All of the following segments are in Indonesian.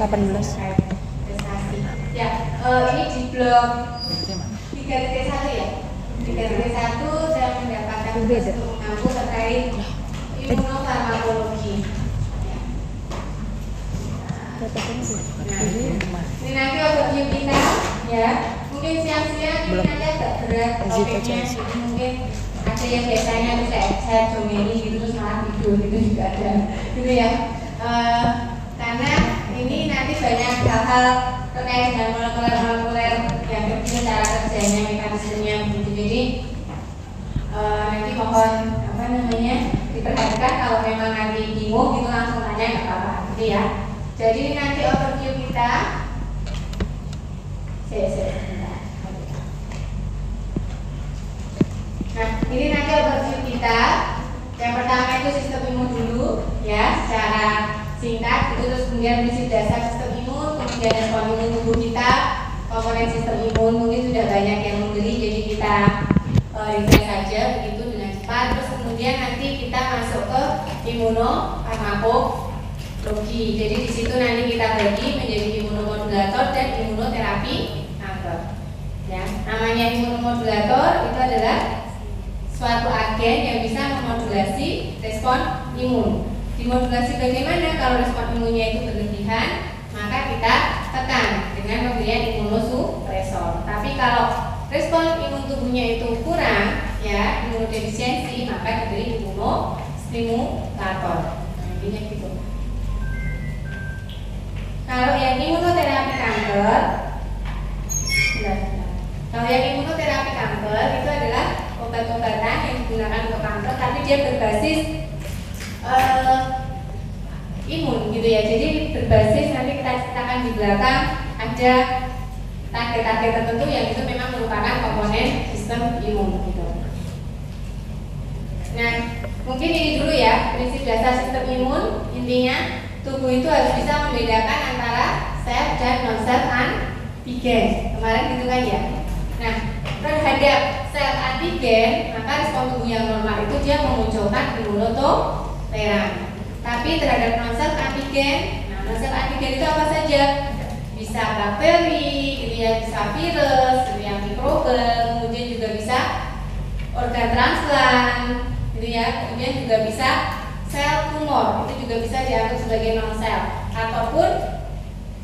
18. Ya, ini di blok 3.1 ya. 3.1 saya mendapatkan tugas untuk mengaku terkait imunofarmakologi. Nah, ini nanti overview kita ya. Mungkin siang-siang ini nanti agak berat topiknya. Mungkin ada yang biasanya tuh saya domeni gitu terus malah tidur gitu juga ada gitu ya. Karena ini nanti banyak hal-hal terkait dengan molekuler yang kecil, cara kerjanya, mekanismenya begitu. Jadi nanti mohon diperhatikan kalau memang nanti bingung gitu langsung tanya nggak apa-apa gitu ya. Jadi nanti overview kita. Nah, ini nanti overview kita. Yang pertama itu sistem imun dulu ya, secara singkat itu, terus kemudian prinsip dasar sistem imun, kemudian respon imun tubuh kita, komponen sistem imun. Mungkin sudah banyak yang membeli, jadi kita refresh saja begitu dengan cepat. Terus kemudian nanti kita masuk ke imunofarmakologi. Jadi di situ nanti kita bagi menjadi imunomodulator dan imunoterapi kanker. Ya, namanya imunomodulator itu adalah suatu agen yang bisa memodulasi respon imun. Dimodulasi bagaimana? Kalau respon imunnya itu berlebihan, maka kita tekan dengan pemberian imunosupresor. Tapi kalau respon imun tubuhnya itu kurang, ya, imunodefisiensi, maka diberi imunostimulator. Nah, intinya gitu. Kalau yang imunoterapi kanker, kalau yang imunoterapi kanker itu adalah obat-obatan yang digunakan untuk kanker, tapi dia berbasis imun gitu ya. Jadi berbasis, nanti kita ceritakan di belakang, ada target-target tertentu yang itu memang merupakan komponen sistem imun gitu. Nah, mungkin ini dulu ya prinsip dasar sistem imun. Intinya tubuh itu harus bisa membedakan antara sel dan non sel antigen. Kemarin gitu kan ya. Nah, terhadap sel antigen, maka respon tubuh yang normal itu dia memunculkan imunotoleran. Tapi terhadap non sel antigen, nah non sel antigen itu apa saja? Bisa bakteri, gitu ya, bisa virus, gitu ya, mikroba, kemudian juga bisa organ transplant, gitu ya, kemudian juga bisa sel tumor, itu juga bisa dianggap sebagai non sel, ataupun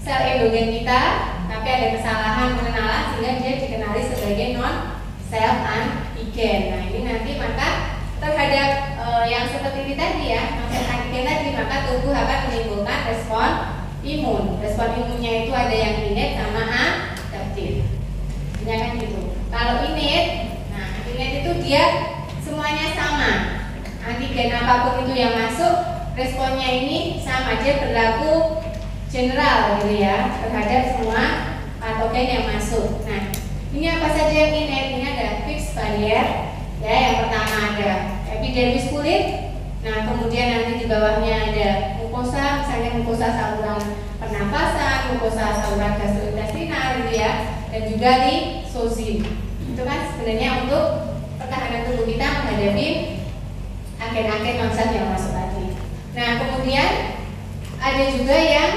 sel endogen kita, tapi ada kesalahan pengenalan sehingga dia dikenali sebagai non sel antigen. Nah, ini nanti maka terhadap yang seperti ini tadi ya, non sel antigen tadi, maka tubuh akan menimbulkan respon imun. Respon imunnya itu ada yang innate sama adaptif. Ini kan gitu. Kalau innate, nah innate itu dia semuanya sama. Antigen apapun itu yang masuk, responnya ini sama, dia berlaku general gitu ya terhadap semua patogen yang masuk. Nah, ini apa saja yang innate? Ini ada fixed barrier. Ya, yang pertama ada epidermis kulit. Nah, kemudian nanti di bawahnya ada mukosa, misalnya mukosa saluran pernapasan, mukosa saluran gastrointestinal gitu ya, dan juga lisosim. Itu kan sebenarnya untuk pertahanan tubuh kita menghadapi agen-agen non sel yang masuk tadi. Nah, kemudian ada juga yang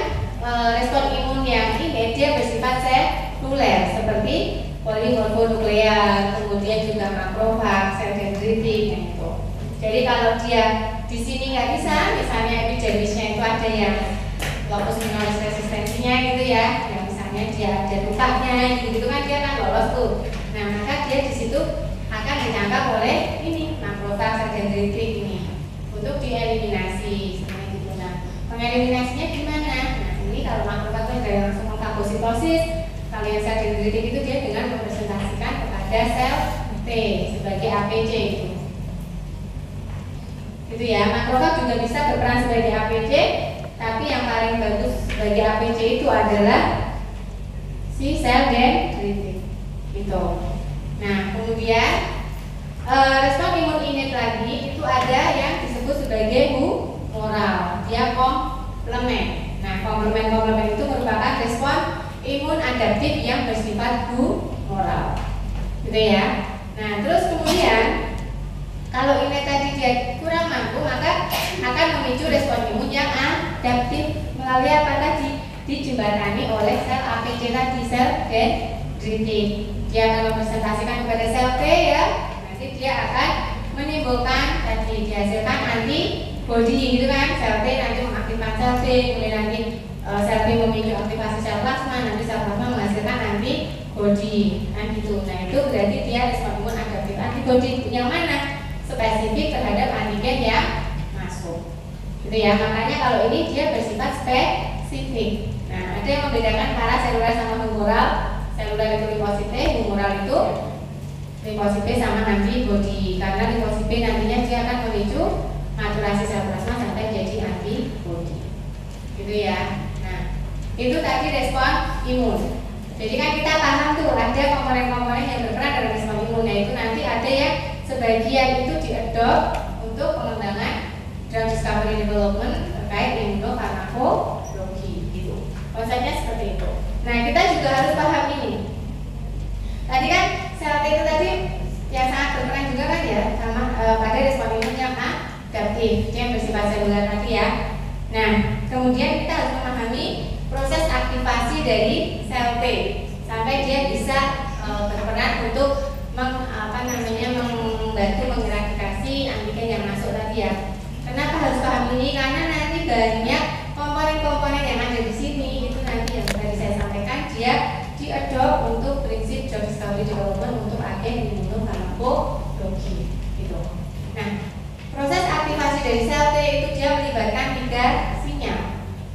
respon imun yang ini dia bersifat seluler seperti polimorfonuklear, kemudian juga makrofag, sel dendritik gitu. Jadi kalau dia di sini nggak bisa, misalnya epidermisnya itu ada yang locus minoris resistensinya gitu ya, yang misalnya dia ada lukanya gitu kan dia kan lolos tuh. Nah, maka dia di situ akan ditangkap oleh ini makrofag, sel dendritik ini untuk dieliminasi seperti gitu. Nah, pengeliminasinya gimana? Nah, ini kalau makrofag itu ada langsung mengfagositosis. Kalau yang sel dendritik itu dia dengan merepresentasikan kepada sel T sebagai APC gitu ya. Makrofag juga bisa berperan sebagai APC, tapi yang paling bagus sebagai APC itu adalah si sel dendritik gitu. Nah, kemudian respon imun innate lagi itu ada yang disebut sebagai humoral, dia komplement. Nah, komplement itu merupakan respon imun adaptif yang bersifat humoral gitu ya. Nah, terus kemudian kalau ini tadi dia kurang mampu, maka akan memicu respon imun yang adaptif melalui apa tadi? dijembatani oleh sel APC tadi, sel dendritik. Dia akan mempresentasikan kepada sel T ya, nanti dia akan menimbulkan tadi dihasilkan antibody gitu kan. Sel T nanti mengaktifkan sel B, kemudian nanti sel B memicu aktivasi sel plasma, nanti sel plasma menghasilkan antibody kan gitu. Nah itu berarti dia respon imun adaptif. Antibody yang mana? Spesifik terhadap antigen yang masuk gitu ya. Makanya kalau ini dia bersifat spesifik. Nah ada yang membedakan para seluler sama humoral. Seluler itu limfosit T, humoral itu limfosit B sama antibody. Karena limfosit B nantinya dia akan memicu maturasi sel plasma sampai jadi antibody gitu ya. Nah itu tadi respon imun. Jadi kan kita paham tuh ada komponen-komponen yang berperan dalam respon imun. Nah itu nanti ada yang sebagian itu diadopt untuk pengembangan drug discovery development terkait immunofarmakologi gitu. Konsepnya seperti itu. Nah kita juga harus paham ini. Tadi kan sel T itu tadi yang sangat berperan juga kan ya sama pada respon imun yang adaptif, yang bersifat seluler tadi ya. Nah kemudian kita harus memahami proses aktivasi dari sel T sampai dia bisa berperan untuk membantu mengeradikasi antigen yang masuk tadi ya. Kenapa harus paham ini? Karena nanti banyak komponen-komponen yang ada di sini itu nanti yang tadi saya sampaikan dia diadopt untuk prinsip drug discovery development untuk agen immunofarmakologi gitu. Nah, proses aktivasi dari sel T itu dia melibatkan 3 sinyal.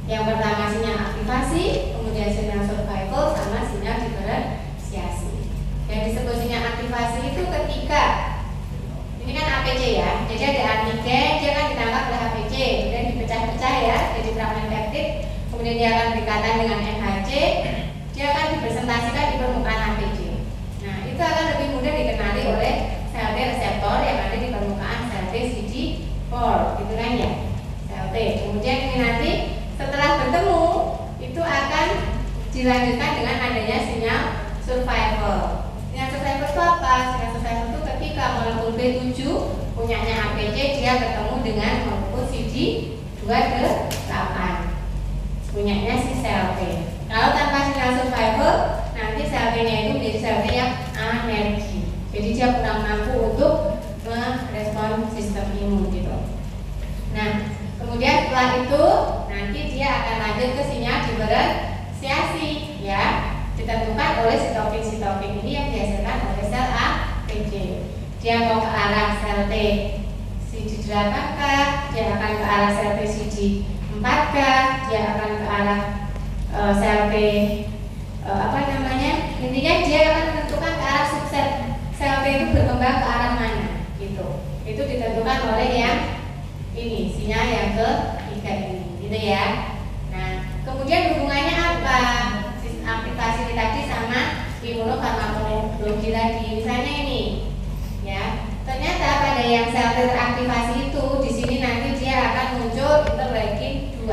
Yang pertama sinyal aktivasi, kemudian sinyal survival sama sinyal diferensiasi. Yang disebut sinyal aktivasi itu ketika ini kan APC ya, jadi ada antigen, dia kan ditangkap oleh APC, kemudian dipecah-pecah ya, jadi fragmen peptid, kemudian dia akan berikatan dengan NHC, dia akan dipresentasikan di permukaan APC. Nah, itu akan lebih mudah dikenali oleh sel T reseptor yang ada di permukaan sel T CD4, gitu kan ya, sel T. Kemudian ini nanti setelah bertemu itu akan dilanjutkan dengan adanya sinyal survival. Sinyal survival itu apa? Sinyal survival itu ketika molekul B7 punyanya APC dia ketemu dengan molekul CD28 punyanya si sel T. Kalau tanpa sinyal survival nanti sel T-nya itu menjadi sel T yang anergi. Jadi dia kurang mampu untuk merespon sistem imun gitu. Nah, kemudian setelah itu nanti dia akan lanjut ke sinyal diferensiasi ya, ditentukan oleh sitopin ini yang dihasilkan oleh sel APC. Dia mau ke arah sel T CD8K, dia akan ke arah sel T CD4K, dia akan ke arah sel T intinya dia akan menentukan ke arah subset sel T itu berkembang ke arah mana gitu. Itu ditentukan oleh yang ini, sinyal yang ketiga ini gitu ya. Nah kemudian hubungannya apa aktivasi ini tadi sama imunofarmakologi tadi? Misalnya ini ya, ternyata pada yang sel T teraktivasi itu di sini nanti dia akan muncul interleukin 2.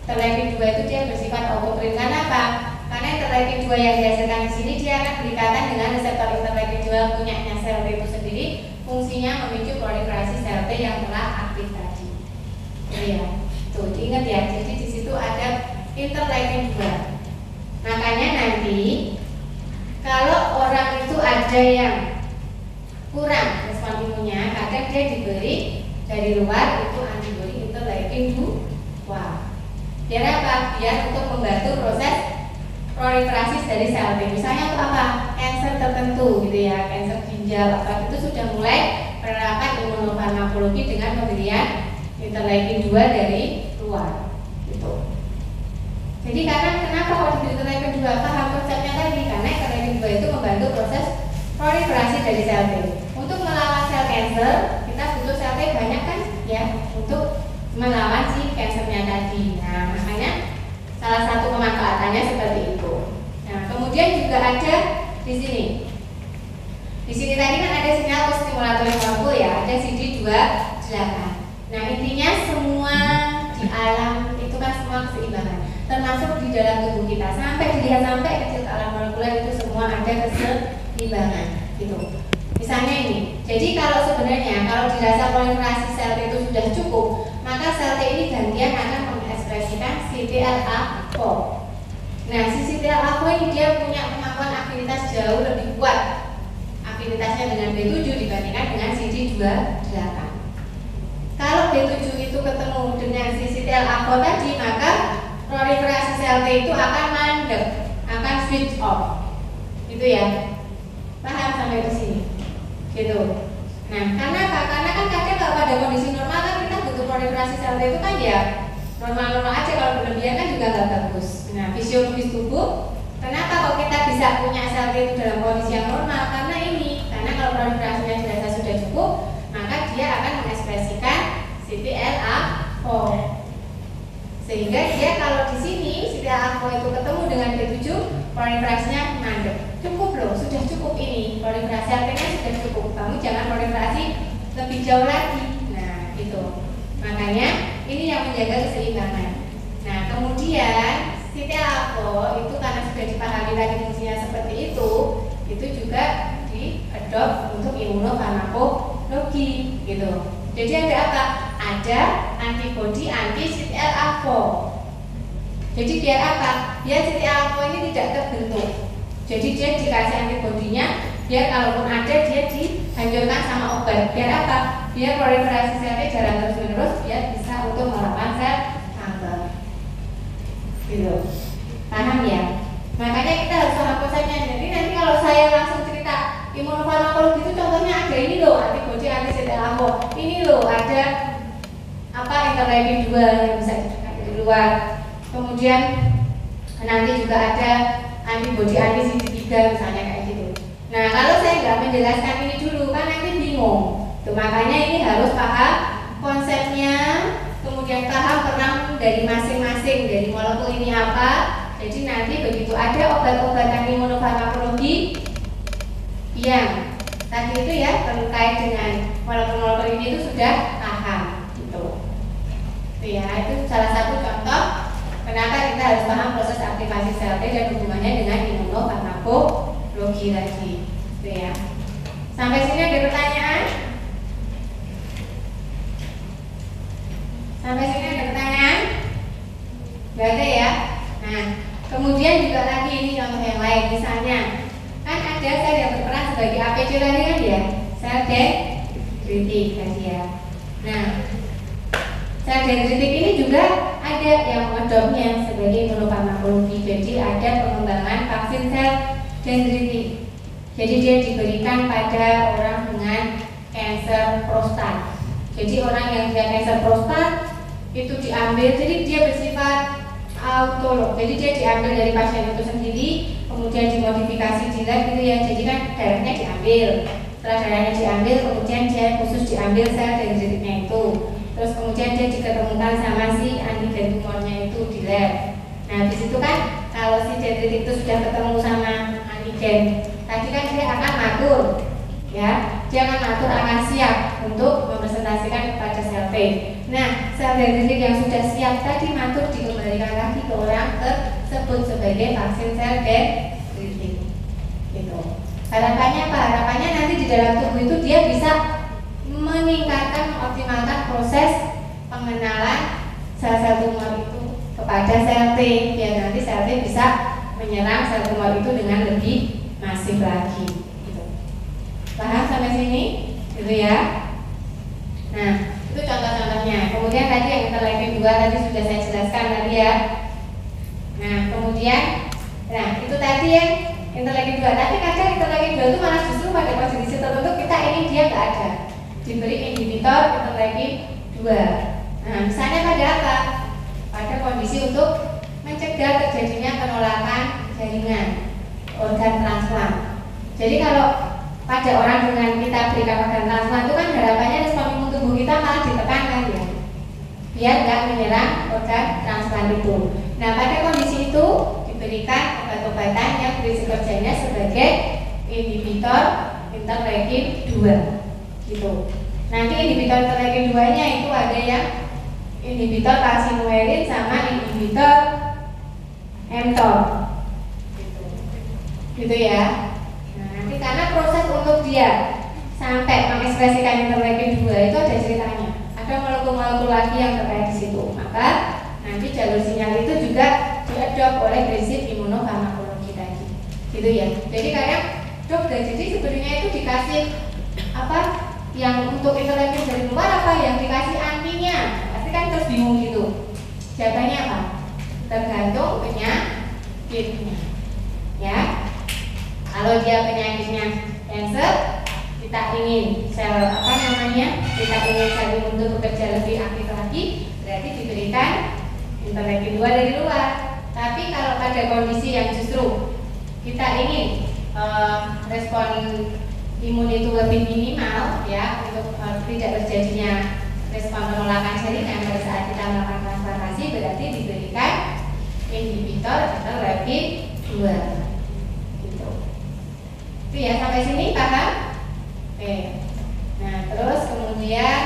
Interleukin 2 itu dia bersifat autokrin. Karena apa? Karena interleukin 2 yang dihasilkan di sini dia akan berikatan dengan reseptor interleukin 2 punyanya sel T itu sendiri, fungsinya memicu proliferasi sel T yang telah aktif tadi. Ya, tuh diingat ya. Jadi di situ ada interleukin 2. Makanya nanti kalau orang itu ada yang kurang respon imunnya, kadang dia diberi dari luar itu antibodi interleukin 2. Biar apa? Biar untuk membantu proses proliferasi dari sel T. Misalnya untuk apa? Kanker tertentu gitu ya, kanker ginjal apa itu sudah mulai penerapan imunofarmakologi dengan pemberian interleukin 2 dari luar gitu. Jadi karena kenapa kok diberi interleukin 2? Paham konsepnya tadi, karena interleukin 2 itu membantu proses proliferasi dari sel T. Untuk melawan sel kanker, kita butuh sel T banyak kan ya untuk melawan si kankernya tadi. Nah, makanya salah satu pemanfaatannya seperti itu. Nah, kemudian juga ada di sini. Di sini tadi kan ada sinyal stimulator molekul ya, ada CD28. Nah, intinya semua di alam itu kan semua keseimbangan, termasuk di dalam tubuh kita. Sampai dilihat sampai kecil ke alam molekuler itu semua ada keseimbangan gitu. Misalnya ini. Jadi kalau sebenarnya kalau dirasa proliferasi sel T itu sudah cukup, maka sel T ini gantian akan mengekspresikan CTLA4. Nah, si CTLA4 ini dia punya kemampuan afinitas jauh lebih kuat. Afinitasnya dengan B7 dibandingkan dengan CD28. Kalau B7 itu ketemu dengan si CTLA4 tadi, maka proliferasi sel T itu akan mandek, akan switch off. Itu ya. Paham sampai di sini? Gitu. Nah, karena apa? Karena kan kadang kalau pada kondisi normal kan kita butuh proliferasi sel T itu kan ya normal-normal aja, kalau berlebihan kan juga nggak bagus. Nah, fisiologis tubuh, kenapa kok kita bisa punya sel T itu dalam kondisi yang normal? Karena kalau proliferasinya dirasa sudah cukup, maka dia akan mengekspresikan CTLA4. Sehingga dia kalau di sini CTLA4 itu ketemu dengan B7, proliferasinya mandek. Cukup loh, sudah cukup ini. Proliferasi artinya sudah cukup. Kamu jangan proliferasi lebih jauh lagi. Nah, itu. Makanya ini yang menjaga keseimbangan. Nah, kemudian CTLA4 itu karena sudah dipahami tadi fungsinya seperti itu juga diadopt untuk imunofarmakologi gitu. Jadi ada apa? Ada antibodi anti CTLA4. Jadi biar apa? Biar CTLA4 ini tidak terbentuk. Jadi dia dikasih antibodinya, biar kalaupun ada dia dihancurkan sama obat. Biar apa? Biar proliferasi selnya jalan terus-menerus, biar bisa untuk melawan sel kanker. Gitu. Paham ya? Makanya kita harus paham konsepnya. Jadi nanti kalau saya langsung cerita imunofarmakologi itu contohnya ada ini loh, antibodi anti CTLA4. Ini loh ada apa, interleukin 2 yang bisa di luar. Kemudian nanti juga ada antibodi anti CD3 misalnya kayak gitu. Nah, kalau saya nggak menjelaskan ini dulu kan nanti bingung. Tuh, makanya ini harus paham konsepnya, kemudian paham peran dari masing-masing, dari molekul ini apa. Jadi nanti begitu ada obat-obatan imunofarmakologi yang tadi itu ya terkait dengan molekul-molekul ini itu sudah paham gitu. Itu ya, itu salah satu contoh kenapa kita harus paham proses aktivasi sel T dan hubungannya dengan imunofarmakologi tadi. Itu ya. Sampai sini ada pertanyaan? Sampai sini ada pertanyaan? Gak ada ya? Nah, kemudian juga lagi ini contoh yang lain, misalnya kan ada sel yang berperan sebagai APC tadi kan ya, sel dendritik tadi ya. Nah, sel dendritik ini juga ada yang mengadopnya sebagai imunofarmakologi. Jadi ada pengembangan vaksin sel dendritik. Jadi dia diberikan pada orang dengan kanker prostat. Jadi orang yang punya kanker prostat itu diambil, jadi dia bersifat autolog. Jadi dia diambil dari pasien itu sendiri, kemudian dimodifikasi di lab gitu ya. Jadi kan darahnya diambil, setelah darahnya diambil, kemudian dia khusus diambil sel dendritiknya itu. Terus kemudian dia diketemukan sama si antigen tumornya itu di lab. Nah, di situ kan kalau si dendritik itu sudah ketemu sama antigen, tadi kan dia akan matur, ya, dia akan matur, akan siap untuk mempresentasikan kepada sel T. Nah, sel dendritik yang sudah siap tadi matur dikembalikan lagi ke orang tersebut sebagai vaksin sel dendritik. Gitu. Harapannya apa? Harapannya nanti di dalam tubuh itu dia bisa meningkatkan, mengoptimalkan proses pengenalan sel-sel tumor itu kepada sel T, biar nanti sel T bisa menyerang sel tumor itu dengan lebih masif lagi. Gitu. Paham sampai sini? Gitu ya. Nah, itu contoh-contohnya. Kemudian tadi yang interleukin 2 tadi sudah saya jelaskan tadi ya. Nah, kemudian, nah itu tadi yang interleukin 2. Tapi kadang interleukin 2 itu malah justru pada kondisi tertentu kita ini dia nggak ada, diberi inhibitor interleukin 2. Nah, misalnya pada apa? Pada kondisi untuk mencegah terjadinya penolakan jaringan organ transplant. Jadi kalau pada orang dengan kita berikan organ transplant itu kan harapannya respon imun tubuh kita malah ditekan kan ya, biar nggak menyerang organ transplant itu. Nah, pada kondisi itu diberikan obat-obatan yang berisi kerjanya sebagai inhibitor interleukin 2 gitu. Nanti inhibitor interleukin 2-nya itu ada yang inhibitor kalsinuerin sama inhibitor mTOR gitu ya. Nah, nanti karena proses untuk dia sampai mengekspresikan interleukin 2 itu ada ceritanya, ada molekul-molekul lagi yang terkait di situ. Maka nanti jalur sinyal itu juga diadopt oleh prinsip imunofarmakologi tadi, gitu ya. Jadi kayak dokter, jadi sebenarnya itu dikasih apa yang untuk interleukin dari luar, apa yang dikasih antinya, pasti kan terus bingung gitu. Jawabannya apa? Tergantung penyakitnya, ya. Kalau dia penyakitnya cancer, kita ingin sel apa namanya, kita ingin sel imun itu bekerja lebih aktif lagi, berarti diberikan interleukin 2 dari luar. Tapi kalau pada kondisi yang justru kita ingin respon imun itu lebih minimal, ya, untuk tidak terjadinya respon penolakan jaringan pada saat kita melakukan transplantasi, berarti diberikan inhibitor interleukin 2. Gitu. Itu ya, sampai sini paham? Oke. Nah, terus kemudian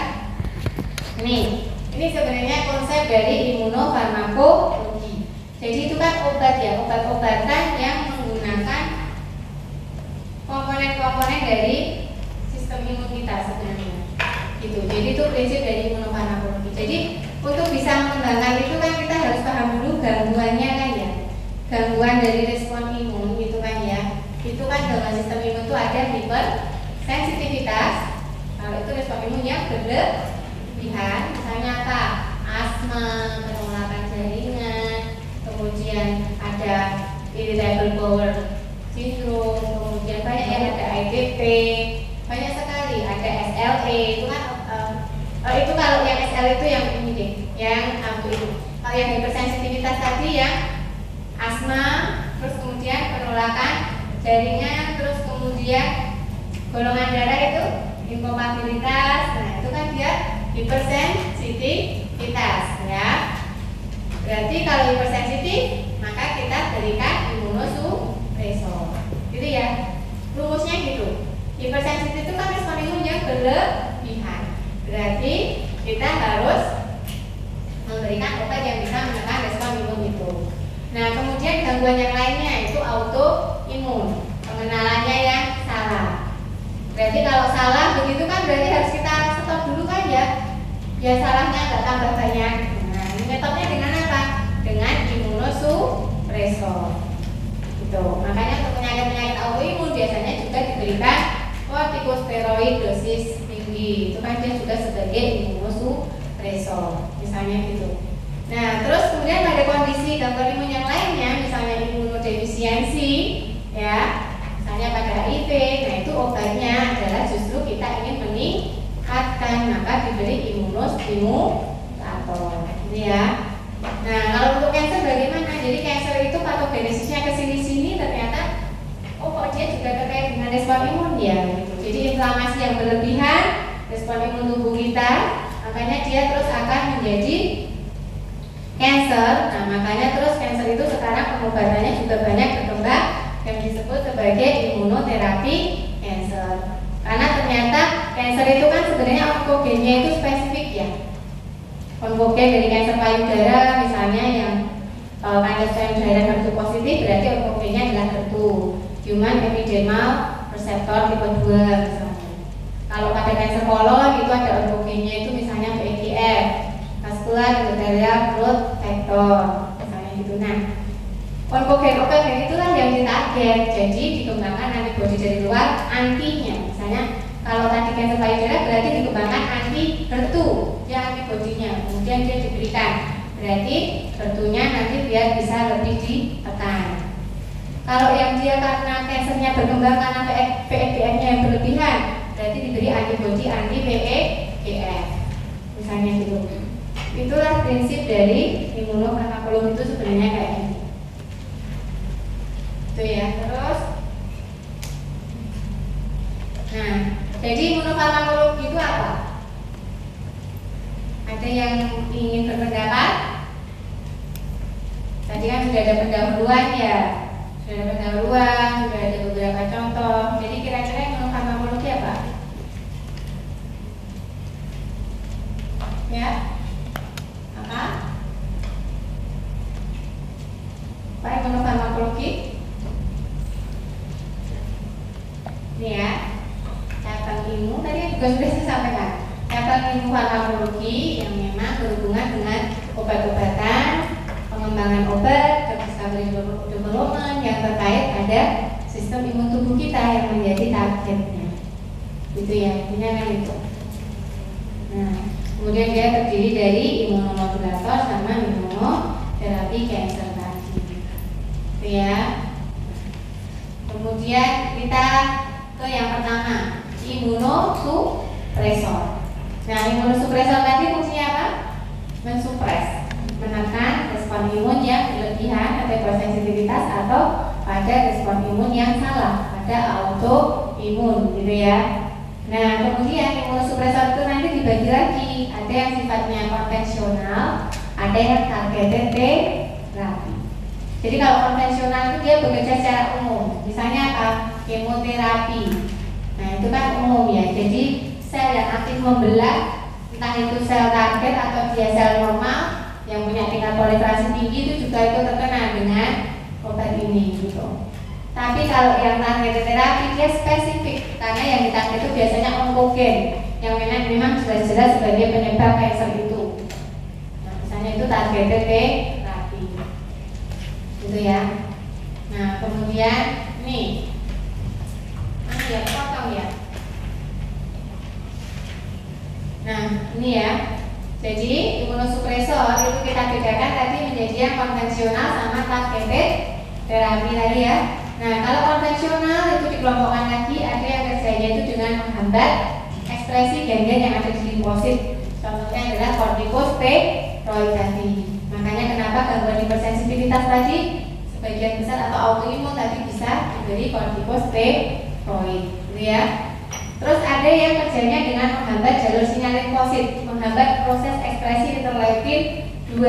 ini sebenarnya konsep dari imunofarmakologi. Jadi itu kan obat ya, obat-obatan yang menggunakan komponen-komponen dari sistem imun kita sebenarnya. Gitu. Jadi itu prinsip dari imunofarmakologi. Jadi untuk bisa mengembangkan itu kan kita harus paham dulu gangguannya kan ya. Gangguan dari respon imun gitu kan ya. Itu kan dalam sistem imun itu ada hipersensitivitas. Kalau itu respon imun yang berlebihan, misalnya apa? Asma, penolakan jaringan, kemudian ada irritable bowel syndrome, kemudian banyak yang ada IgP, banyak sekali, ada SLE, itu kan itu kalau yang SLE itu yang ini deh, yang itu. Kalau yang hipersensitivitas tadi yang asma, terus kemudian penolakan jaringan, terus kemudian golongan darah itu inkompatibilitas. Nah, itu kan dia hipersensitivitas ya. Berarti kalau hipersensitif, maka kita berikan imunosupresor. Gitu ya. Rumusnya gitu. Hipersensitif itu kan respon imun yang berlebihan. Berarti kita harus memberikan obat yang bisa menekan respon imun itu. Nah, kemudian gangguan yang lainnya itu autoimun. Pengenalannya yang salah. Berarti kalau salah begitu kan berarti harus kita stop dulu kan ya. Ya salahnya nggak tambah banyak. Nah, ini metodenya dengan apa? Dengan imunosupresor. Gitu. Makanya untuk penyakit-penyakit autoimun biasanya juga diberikan kortikosteroid dosis tinggi. Itu kan dia juga sebagai imunosupresor. Misalnya gitu. Nah, terus kemudian pada kondisi gangguan imun yang lainnya, misalnya imunodefisiensi, ya. Misalnya pada HIV, nah itu obatnya adalah justru kita ingin meningkatkan, maka diberi imunostimulator, gitu ya. Nah, kalau untuk kanker bagaimana? Jadi kanker itu patogenesisnya ke sini-sini ternyata, kok dia juga terkait dengan respon imun ya, gitu. Jadi inflamasi yang berlebihan, respon imun tubuh kita, makanya dia terus akan menjadi kanker. Nah, makanya terus kanker itu sekarang pengobatannya juga banyak berkembang yang disebut sebagai imunoterapi kanker. Karena ternyata kanker itu kan sebenarnya onkogennya itu spesifik ya. Onkogen dari kanker payudara misalnya yang kanker payudara HER2 positif, berarti onkogennya adalah HER2, human epidermal receptor tipe 2 misalnya. Kalau pada kanker kolon itu ada onkogennya itu misalnya VEGF, vascular endothelial growth factor misalnya gitu. Nah, onkogen itulah yang ditarget, jadi dikembangkan antibodi dari luar antinya. Misalnya kalau tadi kanker payudara berarti dikembangkan anti HER2, dia antibodinya, kemudian dia diberikan, berarti HER2-nya nanti biar bisa lebih ditekan. Kalau yang dia karena kansernya berkembang karena VEGF-nya yang berlebihan, berarti diberi antibodi anti VEGF, misalnya gitu. Itulah prinsip dari imunofarmakologi itu sebenarnya kayak gini. Itu ya. Terus nah, jadi imunofarmakologi itu apa? Ada yang ingin berpendapat? Tadi kan sudah ada pendahuluan ya. Sudah ada pendahuluan, sudah ada beberapa contoh. Jadi kira-kira imunofarmakologi apa? Ya? Apa imunofarmakologi? Ini ya, cabang ilmu tadi juga sudah saya sampaikan. Cabang ilmu farmakologi yang memang berhubungan dengan obat-obatan, pengembangan obat, antibody development yang terkait pada sistem imun tubuh kita yang menjadi targetnya, gitu ya, ini kan itu. Nah, kemudian dia terdiri dari imunomodulator sama imunoterapi cancer tadi, gitu ya. Kemudian kita ke yang pertama, imunosupresor. Nah, imunosupresor tadi fungsinya apa? Mensupres, menekan respon imun yang berlebihan atau bersensitivitas atau pada respon imun yang salah, pada autoimun, gitu ya. Nah, kemudian imunosupresor itu nanti dibagi lagi, ada yang sifatnya konvensional, ada yang targeted therapy. Jadi kalau konvensional itu dia bekerja secara umum, misalnya apa? Kemoterapi. Nah, itu kan umum ya. Jadi sel yang aktif membelah, entah itu sel target atau dia sel normal yang punya tingkat proliferasi tinggi, itu juga itu terkena dengan obat ini gitu. Tapi kalau yang targeted terapi dia spesifik, karena yang ditarget itu biasanya onkogen yang memang jelas-jelas sebagai penyebab kanker itu. Nah, misalnya itu targeted terapi, gitu ya. Nah, kemudian nih, ya potong ya. Nah, ini ya. Jadi imunosupresor itu kita bedakan tadi menjadi yang konvensional sama targeted terapi tadi ya. Nah, kalau konvensional itu dikelompokkan lagi, ada yang kerjanya itu dengan menghambat ekspresi gen-gen yang ada di limfosit. Contohnya adalah kortikosteroid tadi. Makanya kenapa gangguan hipersensitivitas tadi sebagian besar atau autoimun tadi bisa diberi kortikosteroid, gitu ya. Terus ada yang kerjanya dengan menghambat jalur sinyal limfosit, menghambat proses ekspresi interleukin 2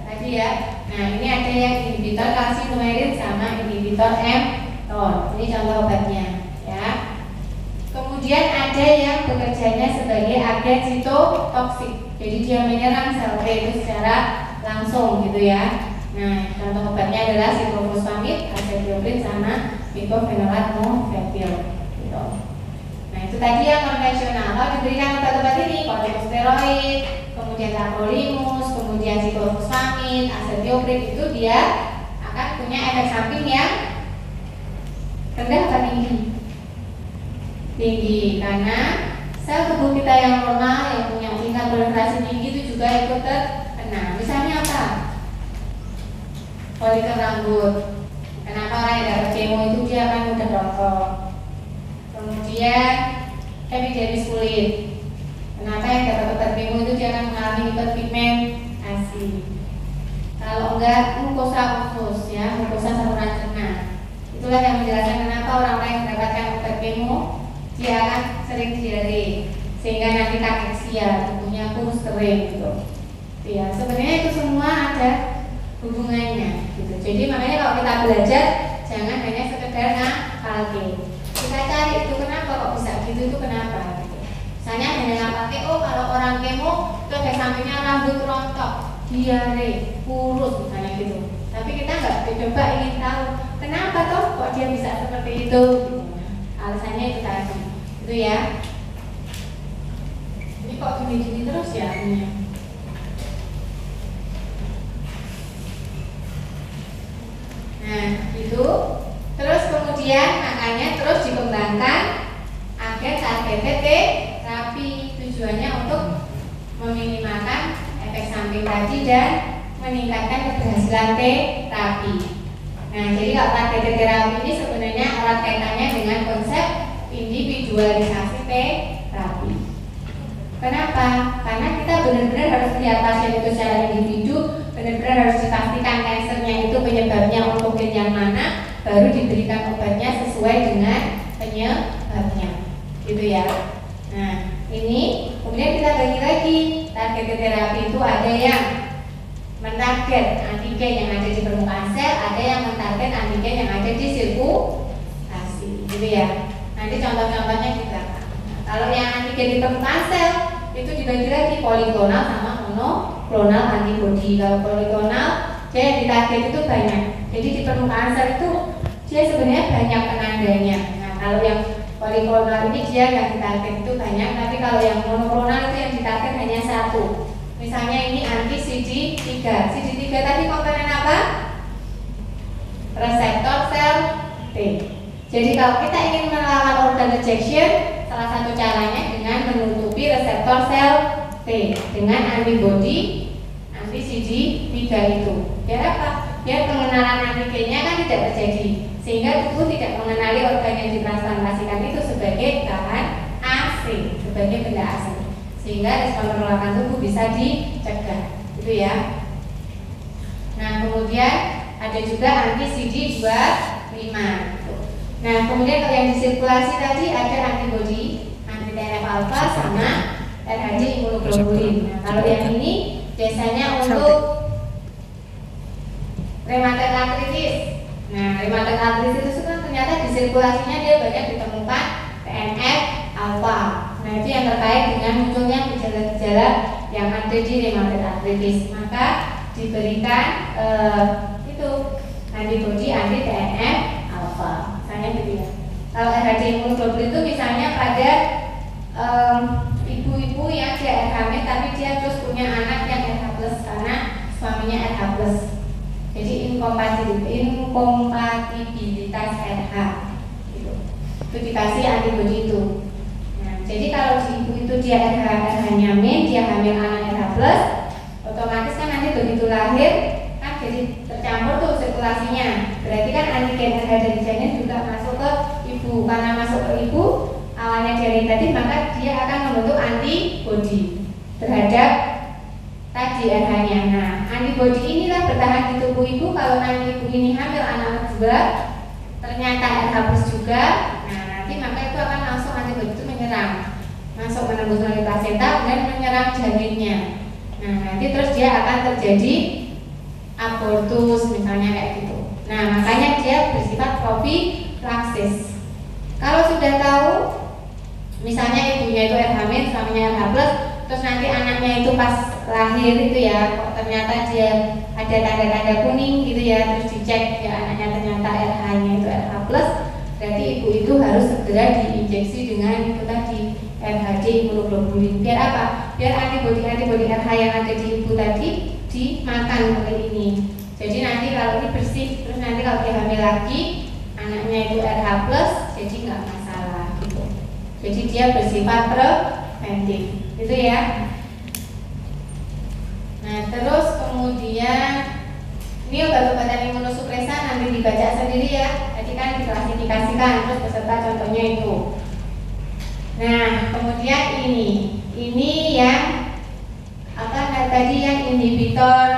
tadi ya. Nah, ini ada yang inhibitor kalsinumerin sama inhibitor mTOR. Ini contoh obatnya ya. Kemudian ada yang bekerjanya sebagai agen sitotoksik. Jadi dia menyerang sel T itu secara langsung gitu ya. Nah, contoh obatnya adalah siklofosfamid, azathioprine sama mycophenolate mofetil gitu. Nah, itu tadi yang konvensional. Kalau diberikan obat-obat ini, kortikosteroid, kemudian tacrolimus, kemudian siklofosfamid, azathioprine, itu dia akan punya efek samping yang rendah atau tinggi? Tinggi, karena sel tubuh kita yang normal yang punya tingkat proliferasi tinggi itu juga ikut terkena. Misalnya apa? Folikel rambut. Kenapa orang yang dapat kemo itu dia akan mudah rontok? Kemudian epidermis kulit. Kenapa yang dapat obat kemo itu dia akan mengalami hiperpigmentasi? Kalau enggak mukosa usus ya, mukosa saluran cerna. Itulah yang menjelaskan kenapa orang-orang yang mendapatkan obat kemo dia akan sering diare, sehingga nanti kakeksia, tubuhnya kurus kering gitu. Ya, sebenarnya itu semua ada hubungannya gitu. Jadi makanya kalau kita belajar jangan hanya sekedar ngapalke. Kita cari itu kenapa kok bisa gitu, itu kenapa gitu. Misalnya hanya ngapalke, oh kalau orang kemo itu efek sampingnya rambut rontok, diare, kurus misalnya gitu. Tapi kita nggak coba ingin tahu kenapa toh kok dia bisa seperti itu gitu. Alasannya itu tadi itu ya. Ini kok gini-gini terus ya punya. Nah itu. Terus kemudian makanya terus dikembangkan agar targeted terapi, tujuannya untuk meminimalkan efek samping tadi dan meningkatkan keberhasilan terapi. Nah, jadi kalau targeted terapi ini sebenarnya erat kaitannya dengan konsep individualisasi terapi. Kenapa? Karena kita benar-benar harus melihat pasien itu secara individu, benar-benar harus dipastikan kansernya itu penyebabnya onkogen yang mana, baru diberikan obatnya sesuai dengan penyebabnya, gitu ya. Nah, ini kemudian kita bagi lagi targeted terapi itu ada yang mentarget antigen yang ada di permukaan sel, ada yang mentarget antigen yang ada di sirkulasi, gitu ya. Nanti contoh-contohnya di belakang. Nah, kalau yang antigen di permukaan sel itu dibagi lagi poliklonal sama monoklonal antibody. Kalau poliklonal dia yang ditarget itu banyak. Jadi di permukaan sel itu dia sebenarnya banyak penandanya. Nah, kalau yang poliklonal ini dia yang ditarget itu banyak, tapi kalau yang monoklonal itu yang ditarget hanya satu. Misalnya ini anti CD3. CD3 tadi komponen apa? reseptor sel T. Jadi kalau kita ingin melawan organ rejection, salah satu caranya dengan menutupi reseptor sel T dengan antibodi anti CD3 itu. Biar apa? Biar pengenalan antigennya kan tidak terjadi, sehingga tubuh tidak mengenali organ yang ditransplantasikan itu sebagai bahan asing, sebagai benda asing, sehingga respon penolakan tubuh bisa dicegah. Itu ya. Nah, kemudian ada juga anti CD25. Nah, kemudian kalau yang disirkulasi tadi ada antibodi anti TNF alpha sama RHD imunoglobulin. Nah, kalau yang ini biasanya untuk rheumatoid arthritis. Nah, rheumatoid arthritis itu kan ternyata di sirkulasinya dia banyak ditemukan TNF alpha. Nah, itu yang terkait dengan munculnya gejala-gejala yang ada di rheumatoid arthritis. Maka diberikan itu antibodi anti TNF alpha. Misalnya gitu ya. Kalau RHD imunoglobulin itu misalnya pada ibu-ibu yang dia RH tapi dia terus punya anak yang RH+ karena suaminya RH+. Jadi inkompatibilitas RH gitu. Itu dikasih antibodi itu. Nah, jadi kalau di ibu itu dia RH-nya min, dia hamil anak RH+, otomatis kan nanti begitu lahir kan jadi tercampur tuh sirkulasinya. Berarti kan antigen RH dari janin juga masuk ke ibu. Karena masuk ke ibu, awalnya dia negatif, maka dia akan membentuk antibodi terhadap tadi RH-nya. Nah, antibodi inilah bertahan di tubuh ibu. Kalau nanti ibu ini hamil anak kedua, ternyata RH+ juga. Nah, nanti maka itu akan langsung antibodi itu menyerang, masuk menembus melalui plasenta dan menyerang janinnya. Nah, nanti terus dia akan terjadi abortus misalnya kayak gitu. Nah, makanya dia bersifat profilaksis. Kalau sudah tahu, misalnya ibunya itu RH-, suaminya RH+, terus nanti anaknya itu pas lahir itu ya, kok ternyata dia ada tanda-tanda kuning gitu ya, terus dicek ya anaknya ternyata RH-nya itu RH+, berarti ibu itu harus segera diinjeksi dengan itu tadi RHD imunoglobulin. Biar apa? Biar antibodi RH yang ada di ibu tadi dimakan oleh ini. Jadi nanti kalau ini bersih, terus nanti kalau dia hamil lagi, anaknya itu RH+, jadi nggak masalah gitu. Jadi dia bersifat preventif, gitu ya. Nah, terus kemudian ini obat-obatan imunosupresan nanti dibaca sendiri ya. Tadi kan diklasifikasikan, terus beserta contohnya itu. Nah, kemudian ini yang apa tadi yang inhibitor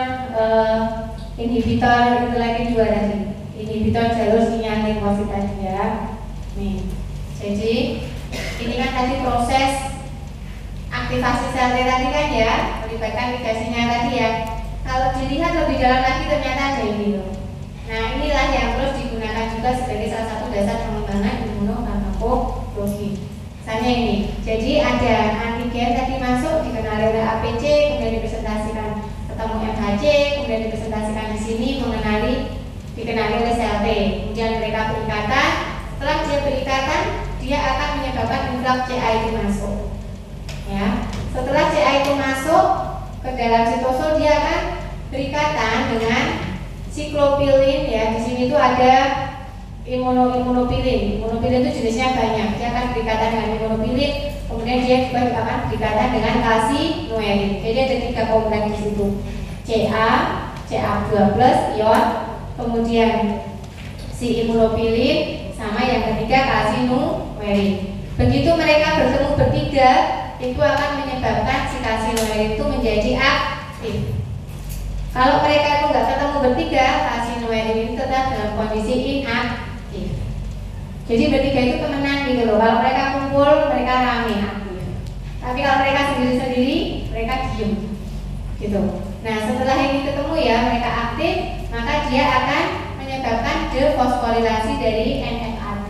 itu lagi dua tadi, inhibitor jalur sinyal limfosit tadi ya. Nih, jadi ini kan tadi proses aktivasi sel T tadi kan ya, melibatkan ligasinya tadi ya. Kalau dilihat lebih dalam lagi ternyata ada ini loh. Nah, inilah yang terus digunakan juga sebagai salah satu dasar pengembangan imunofarmakologi. Misalnya ini, jadi ada antigen tadi masuk dikenali oleh APC, kemudian dipresentasikan ketemu MHC, kemudian dipresentasikan di sini dikenali oleh sel T. Kemudian mereka berikatan. Setelah dia berikatan, dia akan menyebabkan influx CA itu masuk. Ya, setelah CA itu masuk ke dalam sitosol, dia akan berikatan dengan siklopilin ya. Di sini tuh ada imunopilin. Imunopilin itu jenisnya banyak. Dia akan berikatan dengan imunopilin, kemudian dia juga akan berikatan dengan kalsinoerin. Jadi ada 3 komponen di situ. Ca12 ion, kemudian si imunopilin sama yang ketiga kalsinoerin. Begitu mereka bertemu bertiga, itu akan menyebabkan si kalsinoerin itu menjadi aktif. Kalau mereka itu nggak ketemu bertiga, kalsinoerin ini tetap dalam kondisi inaktif. Jadi bertiga itu temenan gitu loh. Kalau mereka kumpul, mereka rame aktif. Tapi kalau mereka sendiri-sendiri, mereka diem gitu. Nah, setelah ini ketemu ya, mereka aktif, maka dia akan menyebabkan defosforilasi dari NFAT.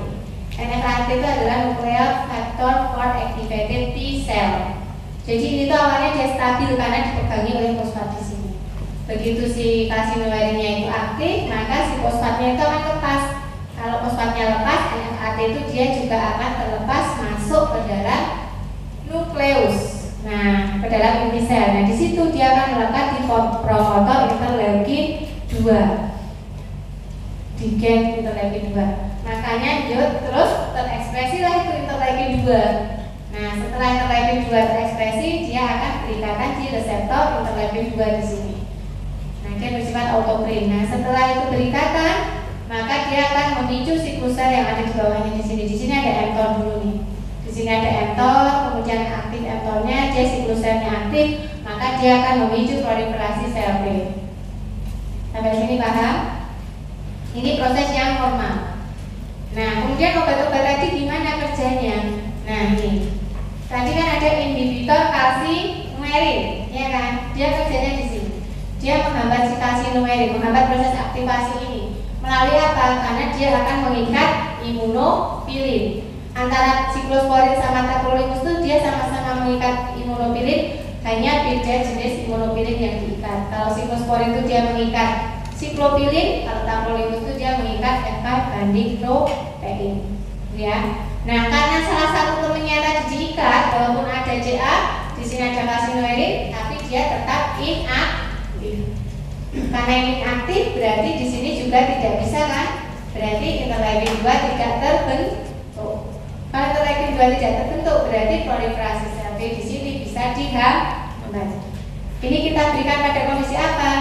NFAT itu adalah nuclear factor for activated T cell. Jadi ini tuh awalnya dia stabil karena dipegangi oleh fosfat di sini. Begitu si kalsinoerinnya itu aktif, maka si fosfatnya itu akan lepas. Kalau fosfatnya lepas, NFAT itu dia juga akan terlepas masuk ke dalam nukleus. Nah, ke dalam inti sel. Nah, di situ dia akan melekat di promotor interleukin 2. Di di gen interleukin 2. Makanya dia terus terekspresi lah itu interleukin 2. Nah, setelah interleukin 2 terekspresi, dia akan berikatan di reseptor interleukin 2 di sini. Nah, dia bersifat autokrin. Nah, setelah itu berikatan, maka dia akan memicu siklus sel yang ada di bawahnya di sini. Di sini ada mTOR dulu nih. Di sini ada mTOR, kemudian aktif mTOR-nya, dia siklus selnya aktif, maka dia akan memicu proliferasi sel T. Sampai sini paham? Ini proses yang normal. Nah, kemudian obat-obat tadi gimana kerjanya? Nah, ini tadi kan ada inhibitor kalsinumerin, ya kan? Dia kerjanya di sini. Dia menghambat si kalsinumerin, menghambat proses aktivasi ini. Melalui apa? Karena dia akan mengikat imunofilin. Antara siklosporin sama tacrolimus itu dia sama-sama mengikat imunofilin, hanya beda jenis imunofilin yang diikat. Kalau siklosporin itu dia mengikat siklofilin, kalau tacrolimus itu dia mengikat FK banding protein. Ya. Nah, karena salah satu temennya tadi diikat, walaupun ada JA, di sini ada kalsinumerin, tapi dia tetap inaktif. Karena ini aktif, berarti di sini juga tidak bisa kan? Berarti interleukin 2 tidak terbentuk. Kalau interleukin 2 tidak terbentuk, berarti proliferasi sel T di sini bisa dihambat. Ini kita berikan pada kondisi apa?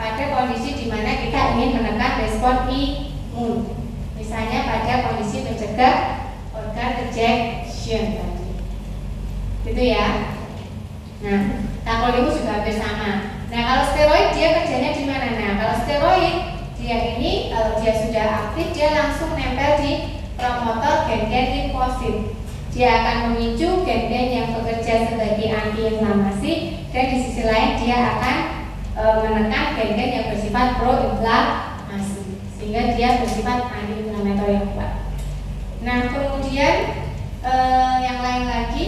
Pada kondisi di mana kita ingin menekan respon imun. Misalnya pada kondisi mencegah organ rejection tadi. Gitu ya. Nah, tacrolimus juga hampir sama. Nah, kalau steroid dia kerjanya di mana? Nah, kalau steroid dia ini kalau dia sudah aktif dia langsung nempel di promotor gen-gen limfosit. Dia akan memicu gen-gen yang bekerja sebagai antiinflamasi, dan di sisi lain dia akan menekan gen-gen yang bersifat pro-inflamasi, sehingga dia bersifat anti-inflamatori yang kuat. Nah, kemudian yang lain lagi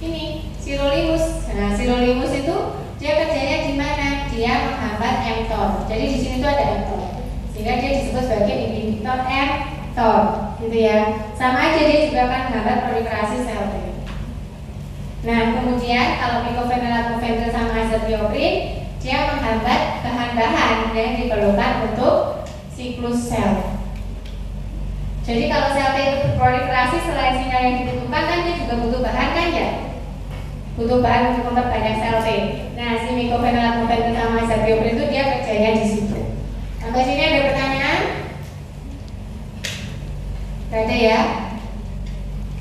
ini sirolimus. Nah, sirolimus itu dia kerjanya di mana? Dia menghambat mTOR. Jadi di sini tuh ada mTOR, sehingga dia disebut sebagai inhibitor mTOR, gitu ya. Sama aja dia juga akan menghambat proliferasi sel T. Nah, kemudian kalau mycophenolate mofetil sama azathioprine, dia menghambat bahan-bahan yang diperlukan untuk siklus sel. Jadi kalau sel T itu berproliferasi, selain sinyal yang dibutuhkan kan dia juga butuh bahan kan ya? Butuh bahan untuk memperbanyak sel T. Nah, si mycophenolate mofetil sama azathioprine itu dia kerjanya di situ. Sampai sini ada pertanyaan? Gak ada ya?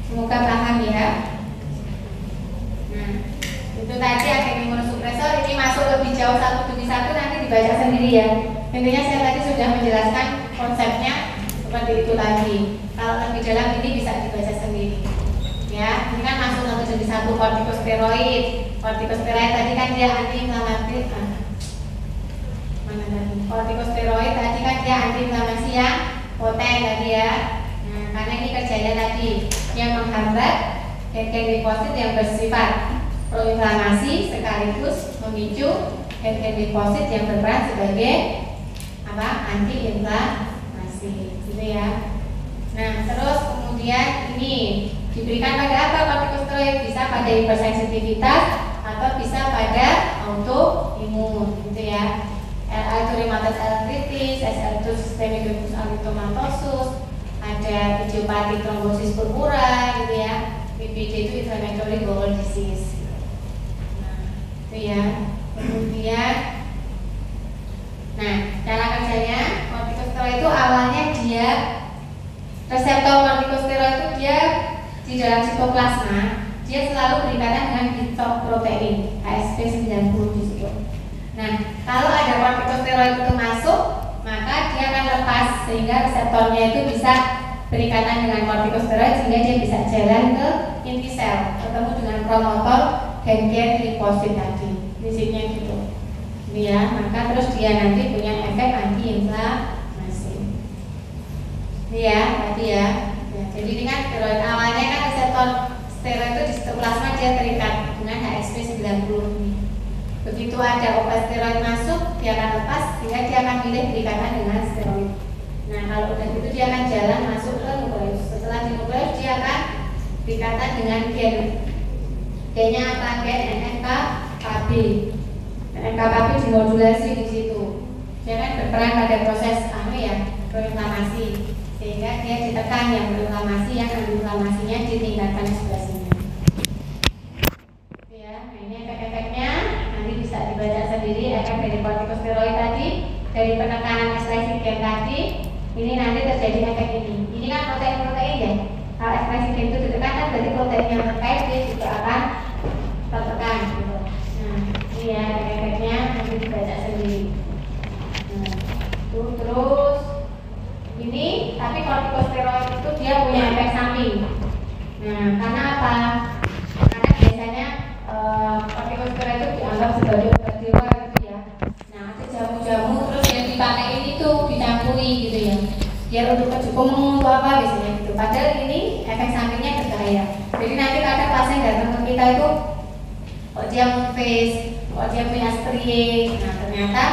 Semoga paham ya. Nah, itu tadi agen imunosupresor. Ini masuk lebih jauh satu demi satu, nanti dibaca sendiri ya. Intinya saya tadi sudah menjelaskan konsepnya seperti itu tadi. Kalau lebih dalam ini bisa dibaca sendiri. Ya, ini kan masuk satu demi satu. Kortikosteroid. Kortikosteroid tadi kan dia anti-inflamasi. Mana tadi? Kortikosteroid tadi kan dia anti-inflamasi yang poten tadi ya. Nah, karena ini kerjanya tadi yang menghambat gen-gen limfosit yang bersifat proinflamasi sekaligus memicu gen-gen limfosit yang berperan sebagai apa? Anti-inflamasi, gitu ya. Nah, terus kemudian ini diberikan pada apa? Kortikosteroid bisa pada hipersensitivitas atau bisa pada autoimun, gitu ya. LA itu rheumatoid arthritis, SL itu systemic lupus erythematosus, ada idiopatik trombosis purpura, gitu ya. PBD itu inflammatory bowel disease. Nah, itu ya. Kemudian, nah, cara kerjanya kortikosteroid itu awalnya dia reseptor kortikosteroid itu dia di dalam sitoplasma dia selalu berikatan dengan bitok protein HSP 90 di situ. Nah, kalau ada kortikosteroid itu masuk, maka dia akan lepas sehingga reseptornya itu bisa berikatan dengan kortikosteroid sehingga dia bisa jalan ke inti sel, ketemu dengan promotor gen-gen limfosit tadi, prinsipnya gitu. Ya, maka terus dia nanti punya efek anti-inflamasi. Ya, tadi ya. Jadi ini kan steroid awalnya kan reseptor steroid itu di sitoplasma dia terikat dengan HSP 90 ini. Begitu ada obat steroid masuk, dia akan lepas sehingga dia akan pilih berikatan dengan steroid. Nah, kalau udah gitu dia akan jalan masuk ke nukleus. Setelah di nukleus dia akan berikatan dengan gen. Gennya apa? Gen NKKB. NKKB dimodulasi di situ. Dia kan berperan pada proses ya, proinflamasi, sehingga dia ditekan yang proinflamasi, yang antiinflamasinya ditingkatkan sebelah sini. Ya, nah ini efek-efeknya nanti bisa dibaca sendiri. Efek dari kortikosteroid tadi, dari penekanan ekspresi gen tadi, ini nanti terjadi efek ini. Ini kan protein-protein ya. Kalau ekspresi gen itu ditekan kan berarti protein yang terkait dia juga akan tertekan gitu. Nah, ini ya efek-efeknya nanti dibaca sendiri. Nah, terus ini tapi kortikosteroid itu dia punya efek samping. Nah, karena apa? Karena biasanya kortikosteroid itu dianggap sebagai obat dewa gitu ya. Nah, ada jamu-jamu terus yang dipakai ini tuh dicampuri gitu ya. Biar untuk kejukung untuk apa biasanya gitu. Padahal ini efek sampingnya berbahaya. Jadi nanti kadang pasien datang ke kita itu kok dia face, kok dia punya strie. Nah, ternyata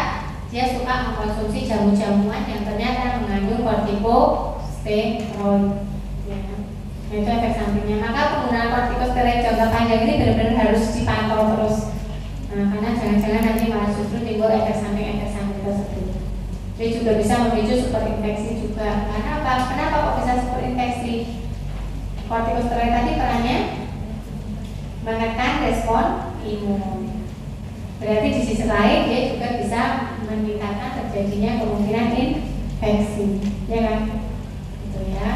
dia suka mengkonsumsi jamu-jamuan yang ternyata mengandung kortikosteroid. Ya. Nah, itu efek sampingnya. Maka penggunaan kortikosteroid jangka panjang ini benar-benar harus dipantau terus. Nah, karena jangan-jangan nanti malah justru timbul efek samping tersebut. Dia juga bisa memicu superinfeksi juga. Karena apa? Kenapa kok bisa superinfeksi? Kortikosteroid tadi perannya menekan respon imun. Berarti di sisi lain dia juga bisa meningkatkan terjadinya kemungkinan infeksi, ya kan? Gitu ya.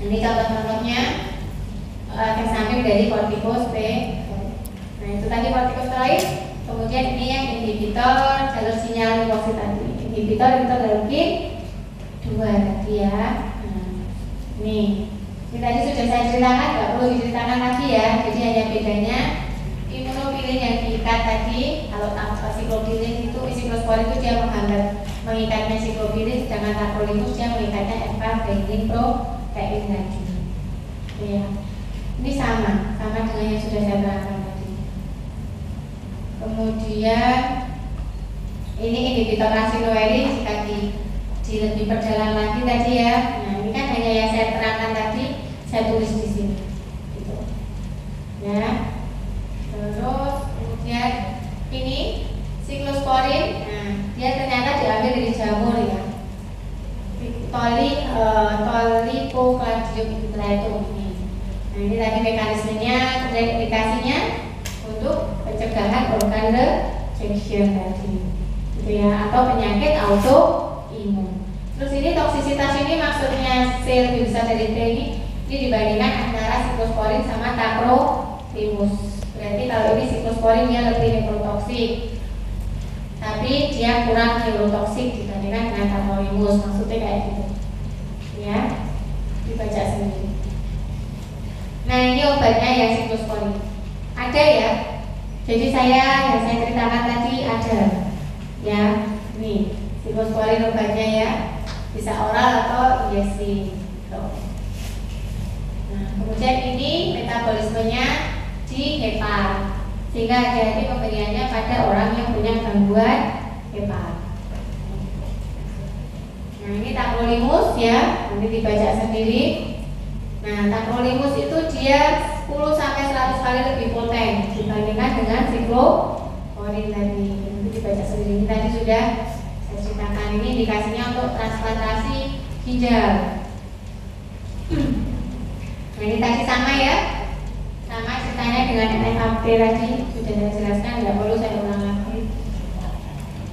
Ini contoh-contohnya efek samping dari kortikosteroid. Nah itu tadi kortikosteroid. Kemudian ini yang inhibitor jalur sinyal liposit tadi. Inhibitor interleukin 2 tadi ya. Nah, ini tadi sudah saya ceritakan, nggak perlu diceritakan lagi ya. Jadi hanya bedanya imunofilin yang diikat tadi, kalau siklopilin itu siklosporin itu dia mengikatnya siklopilin, sedangkan tacrolimus dia mengikatnya eva-valine protein tadi. Ya. Ini sama dengan yang sudah saya terangkan tadi. Kemudian ini inhibitor arsinoerin jika lebih perjalanan lagi tadi ya. Nah ini kan hanya yang saya terangkan tadi, saya tulis di sini. Gitu. Ya. Terus kemudian ini siklosporin, nah dia ternyata diambil dari jamur ya. Tolipocladium inflatum ini. Nah ini tadi mekanismenya, kemudian indikasinya untuk pencegahan organ rejection tadi, gitu ya, atau penyakit autoimun. Terus ini toksisitas ini maksudnya sel lebih besar dari T ini dibandingkan antara siklosporin sama tacrolimus. Berarti kalau ini siklosporin dia lebih neurotoksik, tapi dia kurang neurotoksik dibandingkan dengan tacrolimus. Maksudnya kayak gitu, ya, dibaca sendiri. Nah ini obatnya yang siklosporin ada ya. Jadi yang saya ceritakan tadi ada, ya. Nih siklosporin obatnya ya, bisa oral atau injeksi. Nah kemudian ini metabolismenya di hepar, sehingga hati-hati pemberiannya pada orang yang punya gangguan hepar. Nah ini tacrolimus ya, nanti dibaca sendiri. Nah tacrolimus itu dia 10-100 kali lebih poten dibandingkan dengan siklosporin tadi. Nanti dibaca sendiri. Ini tadi sudah saya ceritakan, ini indikasinya untuk transplantasi ginjal. Nah ini tadi sama ya, sama ceritanya dengan NFAP tadi sudah saya jelaskan, nggak perlu saya ulang lagi.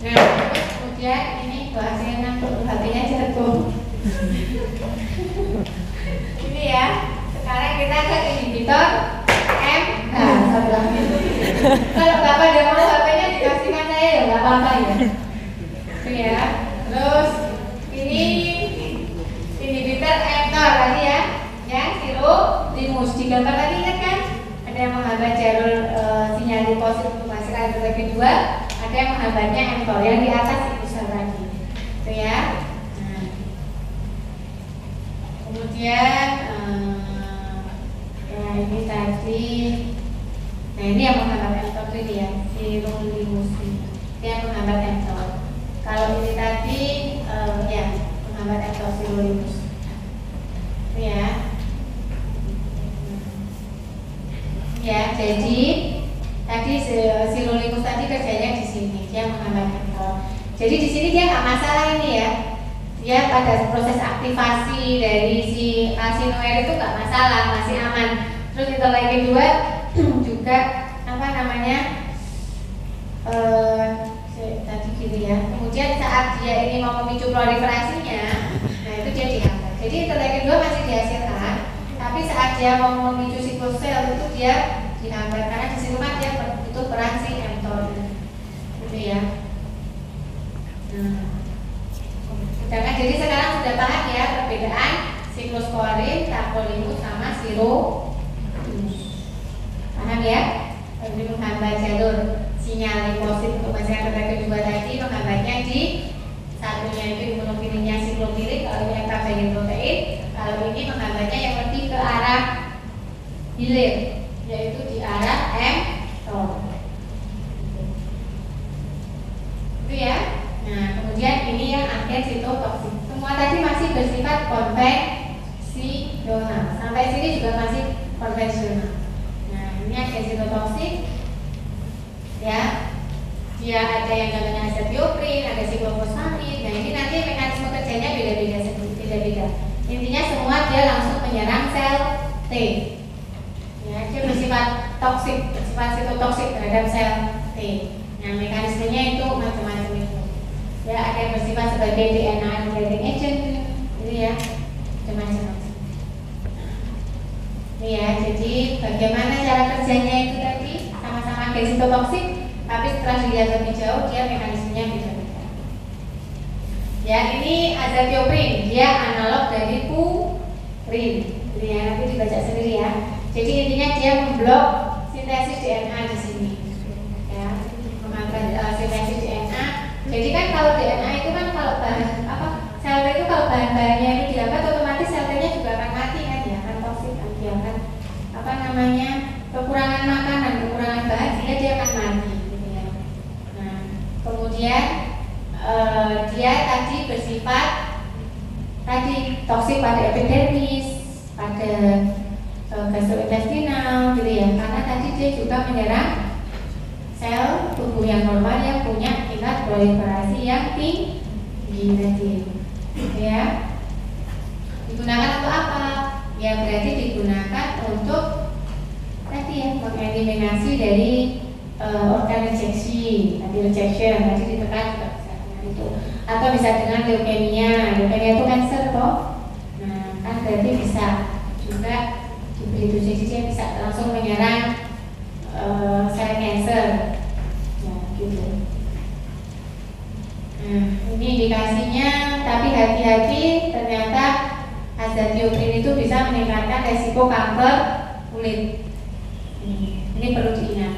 Nah terus kemudian ini bahasanya ngantuk, HP-nya jatuh. Ini ya, sekarang kita ke inhibitor M. Kalau Bapak udah mau HP-nya dikasihkan saya ya nggak apa-apa ya. Itu ya. Terus ini inhibitor mTOR tadi ya, yang sirolimus. Di gambar tadi ingat kan? Ada yang menghambat jalur sinyal liposit untuk menghasilkan interleukin 2, ada yang menghambatnya mTOR yang di atas itu tadi. Itu ya. Nah. Kemudian ya ini tadi. Nah ini yang menghambat mTOR ini ya, sirolimus. Ini yang menghambat mTOR. Kalau ini tadi ya menghambat mTOR sirolimus. Ya. Ya, jadi tadi sirolimus tadi kerjanya di sini, dia menghambat mTOR. Jadi di sini dia nggak masalah ini ya, dia pada proses aktivasi dari si arsinoair itu nggak masalah, masih aman. Terus interleukin 2 juga apa namanya tadi gitu ya. Kemudian saat dia ini mau memicu proliferasinya, nah itu dia dihambat. Jadi interleukin 2 masih dihasilkan, tapi saat dia mau memicu siklus sel itu dia dihambat karena di situ kan dia butuh peran si mTOR, gitu ya. Sedangkan jadi sekarang sudah paham ya perbedaan siklus koarin, tacrolimus sama sirolimus. Paham ya? Ini menghambat jalur sinyal limfosit untuk menghasilkan interleukin 2 tadi, menghambatnya di satunya itu imunofilinya siklopirik, kalau yang tabelin protein, kalau ini menghambatnya yang lebih ke arah hilir, yaitu di arah mTOR. Itu ya. Nah, kemudian ini yang agen sitotoksik. Semua tadi masih bersifat konvensional. Sampai sini juga masih konvensional. Nah, ini agen sitotoksik. Ya, dia ada yang namanya azathioprin, ada siklofosfamid. Nah, ini nanti mekanisme kerjanya beda-beda. Intinya semua dia langsung menyerang sel T. Ya, dia bersifat toksik, bersifat sitotoksik terhadap sel T. Nah, mekanismenya itu macam-macam itu. Ya, ada yang bersifat sebagai DNA nucleating agent, gitu ya, macam-macam. Ini ya, jadi bagaimana cara kerjanya itu tadi sama-sama agen sitotoksik, tapi setelah dilihat lebih jauh dia mekanismenya beda-beda. Ya, ini azathioprin, dia analog dari purin. Jadi ya, nanti dibaca sendiri ya. Jadi intinya dia memblok sintesis DNA di sini. Ya, menghambat sintesis DNA. Jadi kan kalau DNA itu kan kalau bahan sel itu kalau bahan-bahannya itu dihambat otomatis sel nya juga akan mati kan ya, akan toksik kan dia akan kekurangan makanan, kekurangan bahan sehingga dia akan mati gitu ya. Nah, kemudian dia tadi bersifat toksik pada epidermis, pada gastrointestinal gitu ya, karena tadi dia juga menyerang sel tubuh yang normal yang punya tingkat proliferasi yang tinggi tadi, ya. Digunakan untuk apa? Ya berarti digunakan untuk tadi ya mengeliminasi dari organ rejeksi, tadi rejection, tadi ditekan juga bisa dengan itu, atau bisa dengan leukemia itu kanker toh. Nah kan berarti bisa juga diberi itu, jadi dia bisa langsung menyerang sel cancer. Gitu. Nah, ini indikasinya, tapi hati-hati ternyata azathioprin itu bisa meningkatkan resiko kanker kulit. Ini perlu diingat.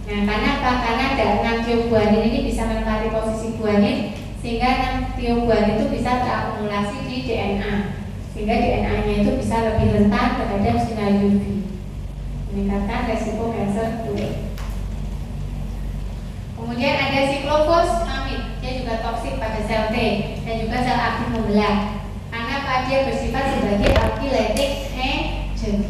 Nah, karena apa? Karena ada 6 thioguanin ini bisa menempati posisi guanin, sehingga 6 thioguanin itu bisa terakumulasi di DNA, sehingga DNA-nya itu bisa lebih rentan terhadap sinar UV, meningkatkan resiko kanker kulit. Kemudian ada siklofosfamid, dia juga toksik pada sel T dan juga sel aktif membelah. Karena apa? Dia bersifat sebagai alkylating agent.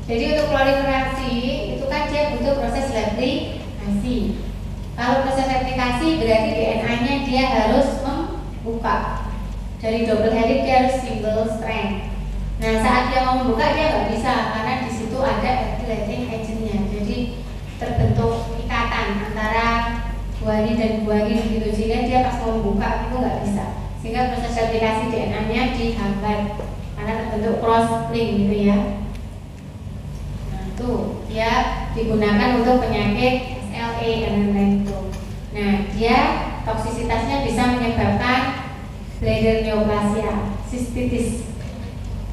Jadi untuk proliferasi itu kan dia butuh proses replikasi. Kalau proses replikasi berarti DNA-nya dia harus membuka. Dari double helix dia harus single strand. Nah saat dia mau membuka dia nggak bisa karena di situ ada alkylating agent-nya. Jadi terbentuk ikatan antara guanin dan guanin gitu, sehingga dia pas mau membuka itu nggak bisa, sehingga proses replikasi DNA-nya dihambat karena terbentuk cross link gitu ya. Nah itu dia digunakan untuk penyakit SLE dan lain-lain itu. Nah dia toksisitasnya bisa menyebabkan bladder neoplasia, sistitis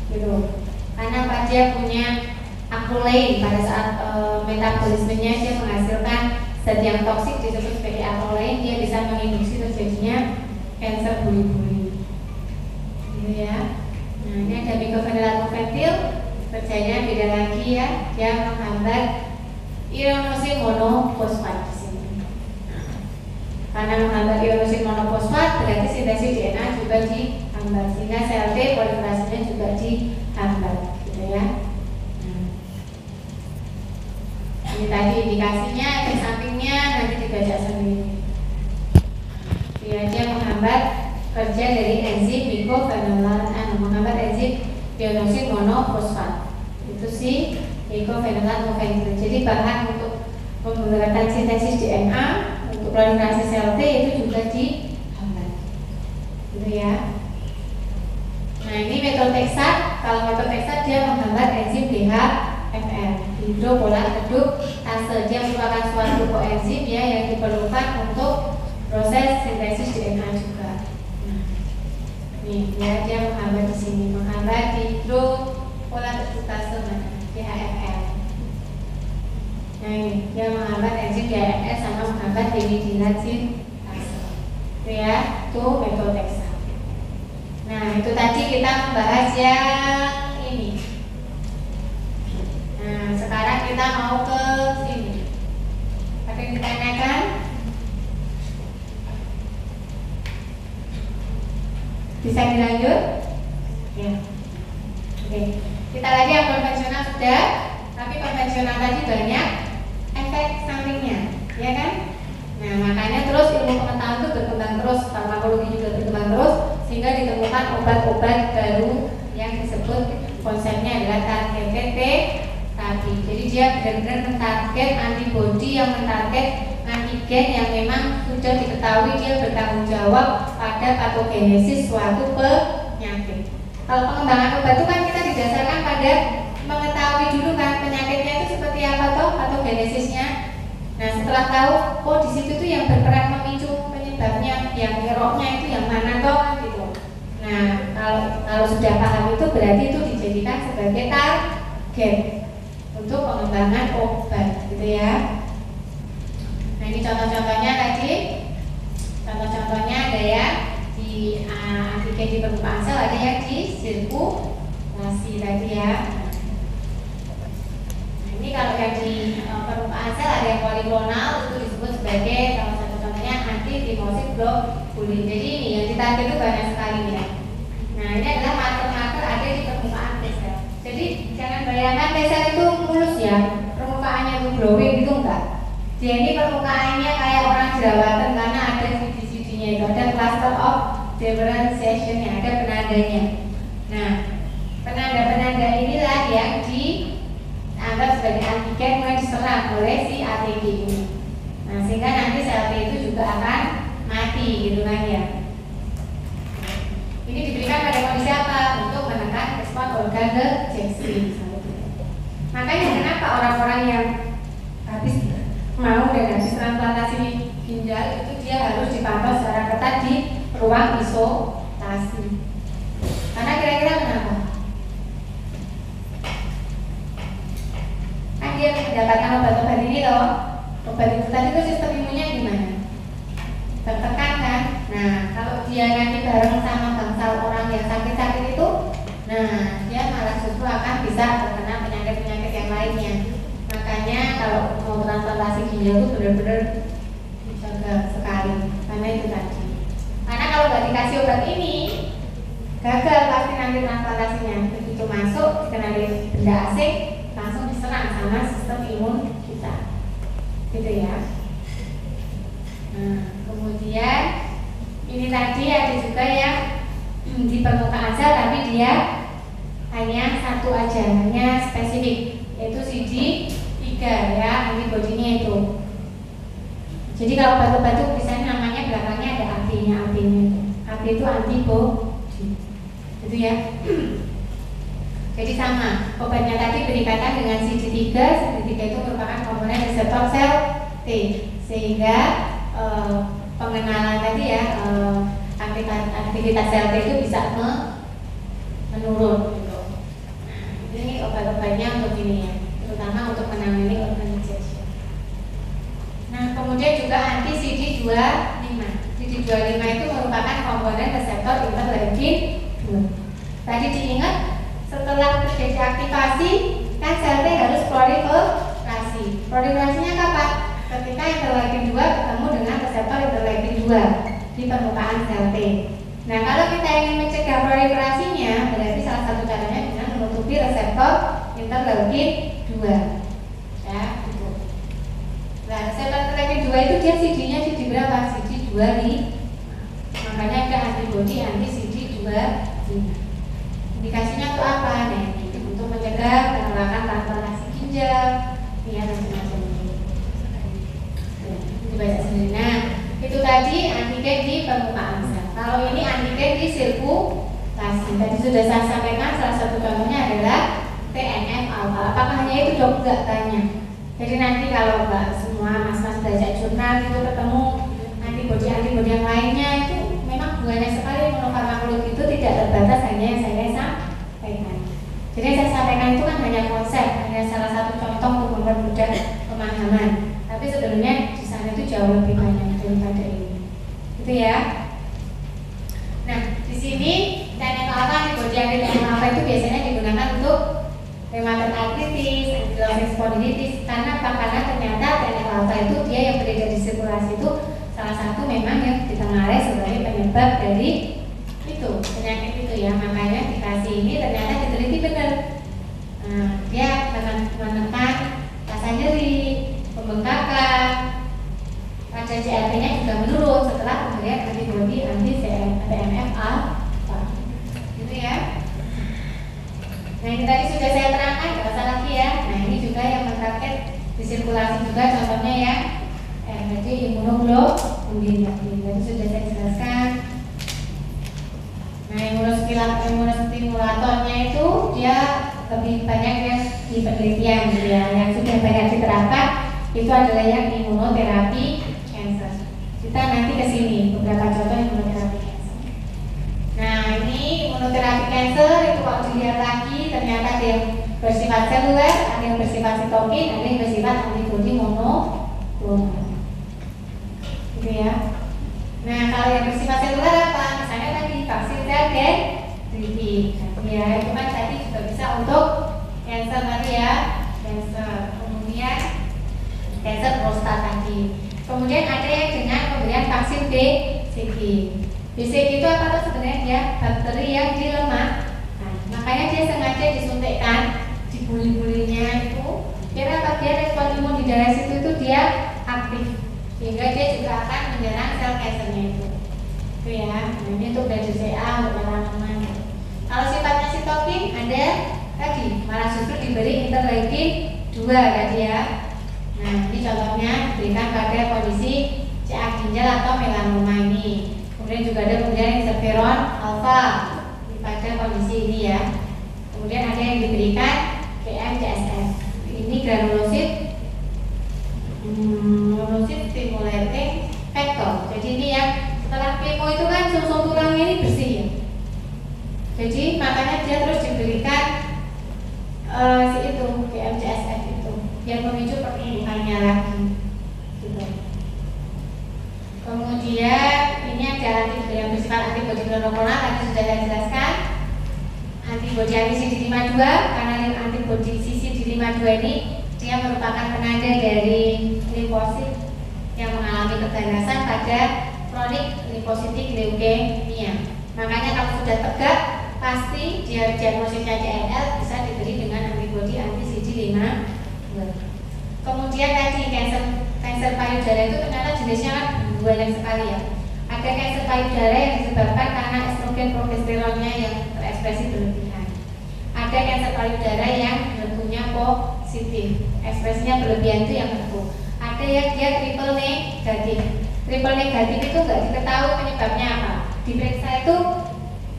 gitu, karena apa? Dia punya acrolein, pada saat metabolismenya dia menghasilkan zat yang toksik disebut sebagai acrolein, dia bisa menginduksi terjadinya kanker buli-buli gitu ya. Nah ini ada mycophenolate kerjanya beda lagi ya, dia menghambat ironosiin monofosfat di sini. Karena menghambat ironosiin monofosfat berarti sintesis DNA juga dihambat, sehingga sel T proliferasinya juga dihambat gitu ya. Ini tadi indikasinya, efek sampingnya nanti dibaca sendiri. Dia menghambat kerja dari enzim menghambat enzim dianosin monofosfat. Itu si mycophenolate mofentil. Jadi bahan untuk pembuatan sintesis DNA untuk proliferasi sel T itu juga dihambat. Gitu ya. Nah, ini methotrexate. Kalau methotrexate dia menghambat enzim DHFR, hidropolat reduktase. Dia merupakan suatu koenzim ya yang diperlukan untuk proses sintesis DNA juga. Nah, nih dia menghambat di sini, menghambat hidropolat reduktase DHFR. Nah, ini dia menghambat enzim DHFR sama menghambat hemidinatase. Itu ya, itu methotrexate. Nah, itu tadi kita membahas yang ini. Nah, sekarang kita mau ke sini. Ada yang ditanyakan? Bisa dilanjut? Ya. Oke. Kita lagi yang konvensional sudah, tapi konvensional tadi banyak efek sampingnya, ya kan? Nah, makanya terus ilmu pengetahuan itu berkembang terus, farmakologi juga berkembang terus, sehingga ditemukan obat-obat baru yang disebut konsepnya adalah targeted terapi. Jadi dia benar-benar mentarget antibodi yang mentarget antigen yang memang sudah diketahui dia bertanggung jawab pada patogenesis suatu penyakit. Kalau pengembangan obat itu kan kita didasarkan pada mengetahui dulu kan penyakitnya itu seperti apa toh patogenesisnya. Nah, setelah tahu, oh di situ tuh yang berperan memicu penyebabnya, yang nyeroknya itu yang mana toh gitu. Nah, kalau sudah paham itu berarti itu dijadikan sebagai target untuk pengembangan obat, gitu ya. Nah, ini contoh-contohnya tadi. Contoh-contohnya ada ya di antigen di permukaan sel, ada yang di sirkulasi tadi ya. Ini kalau yang di permukaan sel ada yang poliklonal, itu disebut sebagai salah satu contohnya anti-timosid globulin. Jadi ini yang ditarget itu banyak sekali ya. Nah, ini adalah marker-marker ada di permukaan T-sel. Jadi jangan bayangkan T-sel itu mulus ya, permukaannya itu glowing gitu enggak. Dia ini permukaannya kayak orang jerawatan karena ada sisi-sisinya itu, ada cluster of differentiation yang ada penandanya. Nah, penanda-penanda inilah yang dianggap sebagai antigen mulai diserang oleh si ATG ini. Nah, sehingga nanti sel T itu juga akan mati gitu kan ya. Ini diberikan pada kondisi apa? Untuk menekan respon organ rejeksi. Makanya kenapa orang-orang yang habis mau dan habis transplantasi ginjal itu dia harus dipantau secara ketat di ruang isolasi. Karena kira-kira kenapa? Kan dia mendapatkan obat-obat ini loh. Obat itu tadi itu sistem imunnya gimana? Tertekan kan? Nah, kalau dia nanti bareng sama bangsal orang yang sakit-sakit itu, nah dia malah justru akan bisa terkena penyakit-penyakit yang lainnya. Makanya kalau mau transplantasi ginjal itu benar-benar dijaga sekali, karena itu tadi. Karena kalau nggak dikasih obat ini, gagal pasti nanti transplantasinya. Begitu masuk, dikenali benda asing, langsung diserang sama sistem imun kita, gitu ya. Nah, kemudian ini tadi ada juga yang di permukaan sel, tapi dia hanya satu aja, hanya spesifik, yaitu CD3 ya, antibodinya itu. Jadi kalau obat-obat itu misalnya namanya belakangnya ada AT-nya, AT itu antibodi, itu ya. Jadi sama, obatnya tadi berikatan dengan CD3 itu merupakan komponen reseptor sel T, sehingga pengenalan tadi ya aktivitas sel T itu bisa menurun gitu. Nah, ini obat-obatnya untuk ini ya, terutama untuk menangani organization. Nah, kemudian juga anti CD25. CD25 itu merupakan komponen reseptor interleukin 2. Tadi diingat setelah terjadi aktivasi kan sel T harus proliferasi. Proliferasinya kapan? Ketika interleukin 2 ketemu dengan reseptor interleukin 2 di permukaan sel T. Nah, kalau kita ingin mencegah proliferasinya, berarti salah satu caranya dengan menutupi reseptor interleukin 2. Ya, gitu. Nah, reseptor interleukin 2 itu dia CD-nya CD berapa? CD 25. Makanya ada antibodi antibodi anti CD25. Indikasinya untuk apa? Nah, untuk mencegah penolakan transplantasi ginjal, ya macam-macam ini. Dibaca sendiri. Nah, itu tadi antigen di permukaan sel. Kalau ini antigen di sirkulasi. Tadi sudah saya sampaikan salah satu contohnya adalah TNF alpha. Apakah hanya itu dok? Enggak, tanya. Jadi nanti kalau semua mas-mas belajar jurnal itu ketemu antibodi yang lainnya itu memang banyak sekali. Monofarmakologi itu tidak terbatas hanya yang saya sampaikan. Jadi yang saya sampaikan itu kan hanya konsep, hanya salah satu contoh untuk mempermudah pemahaman. Tapi sebenarnya di sana itu jauh lebih banyak daripada ini. Itu ya. Nah, di sini TNF alpha, antibodi anti TNF alpha itu biasanya digunakan untuk rheumatoid arthritis, ankylosing spondylitis. Karena apa? Karena ternyata TNF alpha itu dia yang beredar di sirkulasi itu salah satu memang yang ditengarai sebagai penyebab dari itu penyakit itu ya. Makanya dikasih ini ternyata diteliti benar. Nah, dia menekan rasa nyeri, pembengkakan, pada CRP-nya juga menurun setelah pemberian antibodi anti TNF alpha. Gitu ya. Nah, ini tadi sudah saya terangkan, nggak usah lagi ya. Nah, ini juga yang mentarget di sirkulasi juga contohnya ya. Jadi imunoglobulin tadi sudah saya jelaskan. Nah, imunostimulatornya itu dia lebih banyak ya di penelitian gitu ya. Yang sudah banyak diterapkan itu adalah yang imunoterapi cancer. Kita nanti ke sini beberapa contoh imunoterapi cancer. Nah, ini imunoterapi cancer itu kalau dilihat lagi ternyata ada yang bersifat seluler, ada yang bersifat sitokin, ada yang bersifat antibodi monoklonal. Gitu ya. Nah, kalau yang bersifat seluler apa? Misalnya tadi vaksin sel dendritik. Ya, itu kan tadi juga bisa untuk cancer tadi ya, cancer. Kemudian cancer prostat tadi. Kemudian ada yang dengan pemberian vaksin BCG. BCG itu apa tuh sebenarnya? Dia bakteri yang di lemak. Nah, makanya dia sengaja disuntikkan di buli-bulinya itu. Biar apa? Biar respon imun di daerah situ itu dia aktif, sehingga dia juga akan menyerang sel kansernya itu. Itu ya. Nah, ini untuk BCA, untuk melanoma. Kalau sifatnya sitokin ada tadi, malah justru diberi interleukin 2 tadi ya. Nah, ini contohnya diberikan pada kondisi CA ginjal atau melanoma ini. Kemudian juga ada pemberian interferon alfa pada kondisi ini ya. Kemudian ada yang diberikan GM-CSF. Ini granulosit stimulating factor. Jadi ini yang setelah kemo itu kan sum-sum tulangnya ini bersih ya. Jadi makanya dia terus diberikan itu GM-CSF itu yang memicu pertumbuhannya lagi. Gitu. Kemudian ini ada antibodi yang bersifat antibodi monoklonal tadi sudah saya jelaskan. Antibodi anti CD52 karena antibodi CD52 ini dia merupakan penanda dari limfosit yang mengalami keganasan pada kronik limfositik leukemia. Makanya kalau sudah tegak pasti dia diagnosisnya CLL bisa diberi dengan antibodi anti CD52. Kemudian tadi kanker payudara itu ternyata jenisnya kan banyak sekali ya. Ada kanker payudara yang disebabkan karena estrogen progesteronnya yang terekspresi berlebihan. Ada kanker payudara yang HER2-nya positif, ekspresinya berlebihan itu yang HER2. Ada yang dia triple negatif. Triple negatif itu nggak diketahui penyebabnya apa. Diperiksa itu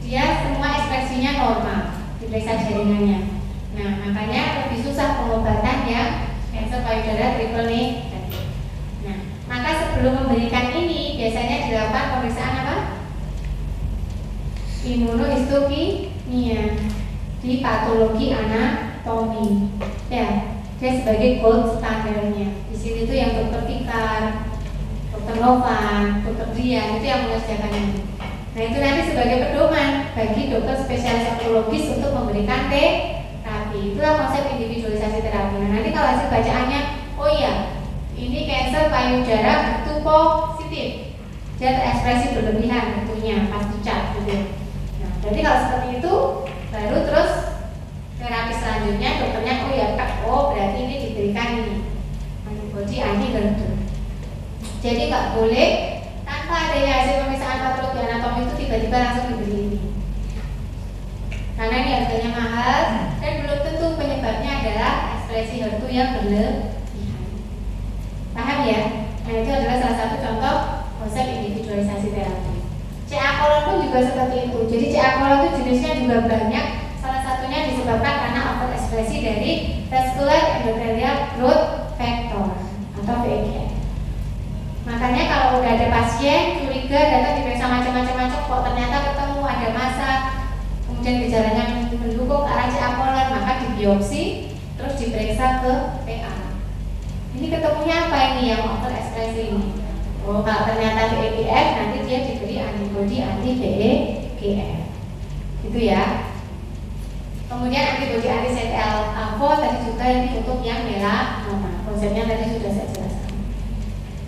dia semua ekspresinya normal, diperiksa jaringannya. Nah, makanya lebih susah pengobatan yang kanker payudara triple negatif. Nah, maka sebelum memberikan ini biasanya dilakukan pemeriksaan apa? Imunohistokimia di patologi anatomi. Ya, dia sebagai gold standarnya. Di sini tuh yang dokter Fikar, dokter Novan, dokter Dian itu yang mengerjakan ini. Nah, itu nanti sebagai pedoman bagi dokter spesialis onkologis untuk memberikan terapi. Itulah konsep individualisasi terapi. Nah, nanti kalau hasil bacaannya, oh iya, ini kanker payudara itu positif, dia terekspresi berlebihan tentunya pas dicat gitu. Nah, jadi kalau seperti itu, baru terus terapi selanjutnya dokternya oh ya kak, oh berarti ini diberikan ini antibodi anti HER2. Jadi nggak boleh tanpa adanya hasil pemeriksaan patologi anatomi itu tiba-tiba langsung dibeli ini. Karena ini harganya mahal dan belum tentu penyebabnya adalah ekspresi HER2 yang berlebihan. Paham ya? Nah, itu adalah salah satu contoh konsep individualisasi terapi. CA kolon pun juga seperti itu. Jadi CA kolon itu jenisnya juga banyak. Salah satunya disebabkan karena overekspresi dari vascular endothelial growth factor atau VEGF. Makanya kalau udah ada pasien curiga datang diperiksa macam-macam kok ternyata ketemu ada massa, kemudian gejalanya mendukung ke arah CA kolon, maka dibiopsi terus diperiksa ke PA. Ini ketemunya apa ini yang overekspresi ini? Oh, kalau ternyata VEGF nanti dia diberi antibodi anti VEGF. Gitu ya. Kemudian antibodi anti CTLA4 tadi juga ini untuk yang melanoma. Konsepnya tadi sudah saya jelaskan.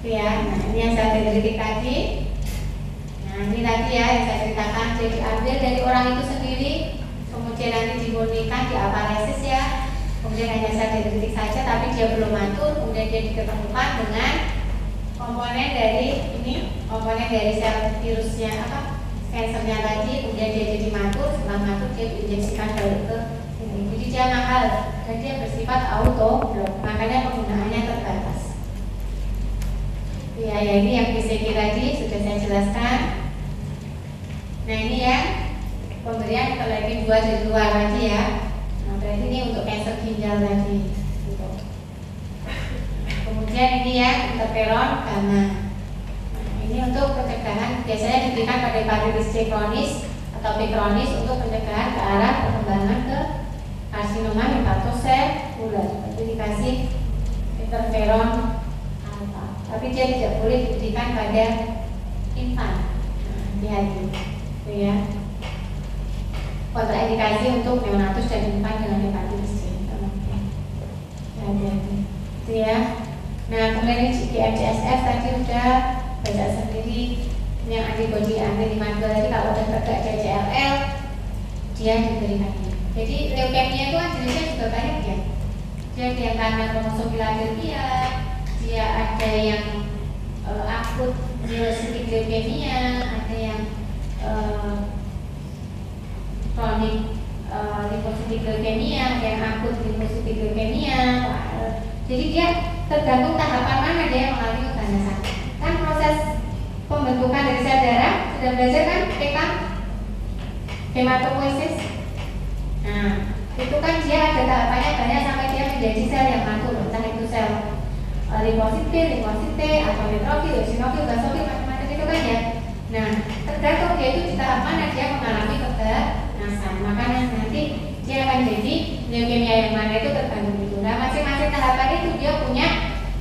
Itu ya. Nah, ini yang saya kritik tadi. Nah, ini tadi ya yang saya ceritakan. Jadi ambil dari orang itu sendiri, kemudian nanti dimurnikan di aparesis ya. Kemudian hanya saya dikritik saja, tapi dia belum mantul. Kemudian dia diketemukan dengan komponen dari ini, komponen dari sel virusnya apa? Kansernya tadi, kemudian dia jadi matur, setelah matur dia diinjeksikan balik ke ini. Jadi dia mahal dan dia bersifat autoblok, makanya penggunaannya terbatas. Ya, ini yang PCG tadi sudah saya jelaskan. Nah, ini ya pemberian terlebih 2 dari luar tadi ya. Nah, berarti ini untuk kanker ginjal tadi. Gitu. Kemudian ini ya interferon gamma. Ini untuk pencegahan, biasanya diberikan pada hepatitis C kronis atau B kronis untuk pencegahan ke arah perkembangan ke karsinoma hepatoseluler. Jadi dikasih interferon alfa, tapi dia tidak boleh diberikan pada infan. Hati-hati, itu ya. Kontraindikasi untuk neonatus dan infan dengan hepatitis C. Hati-hati, itu ya. Nah, kemudian ini GM-CSF tadi udah baca sendiri, yang antibodi anti-52 tadi kalau udah tegak CCLL dia diberikan ini. Jadi leukemia itu kan jenisnya juga banyak ya. Dia ada yang karena kromosom Philadelphia, dia ada yang akut myelocytic leukemia, ada yang kronik limfocytic leukemia, ada yang akut limfocytic leukemia. Jadi dia tergantung tahapan mana dia yang mengalami keganasan. Kan proses pembentukan dari sel darah sudah belajar kan TK hematopoiesis. Nah, itu kan dia ada tahapannya banyak sampai dia menjadi sel yang matur, entah itu sel limfosit B, limfosit T, atau neutrofil, eosinofil, basofil, macam-macam itu kan ya. Nah, tergantung dia itu di tahap mana dia mengalami keganasan. Makanya nanti dia akan jadi leukemia yang mana itu tergantung itu. Nah, masing-masing tahapan itu dia punya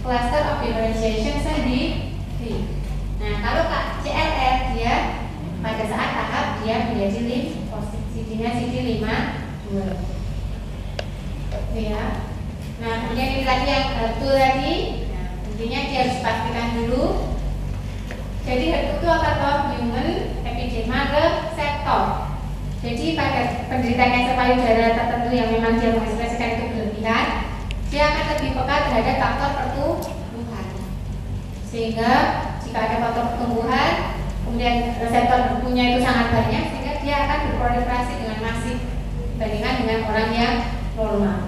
cluster of differentiation sendiri. Nah, kalau CLR dia pada saat tahap dia menjadi limfosit, CD-nya CD5 ya. Nah, kemudian ini tadi yang HER2 tadi. Nah, intinya dia harus pastikan dulu. Jadi HER2 itu apa? Human epidermal receptor. Jadi pada penderita kanker payudara tertentu yang memang dia mengekspresikan itu berlebihan, dia akan lebih peka terhadap faktor pertumbuhan. Sehingga jika ada faktor pertumbuhan, kemudian reseptor HER2-nya itu sangat banyak, sehingga dia akan berproliferasi dengan masif dibandingkan dengan orang yang normal.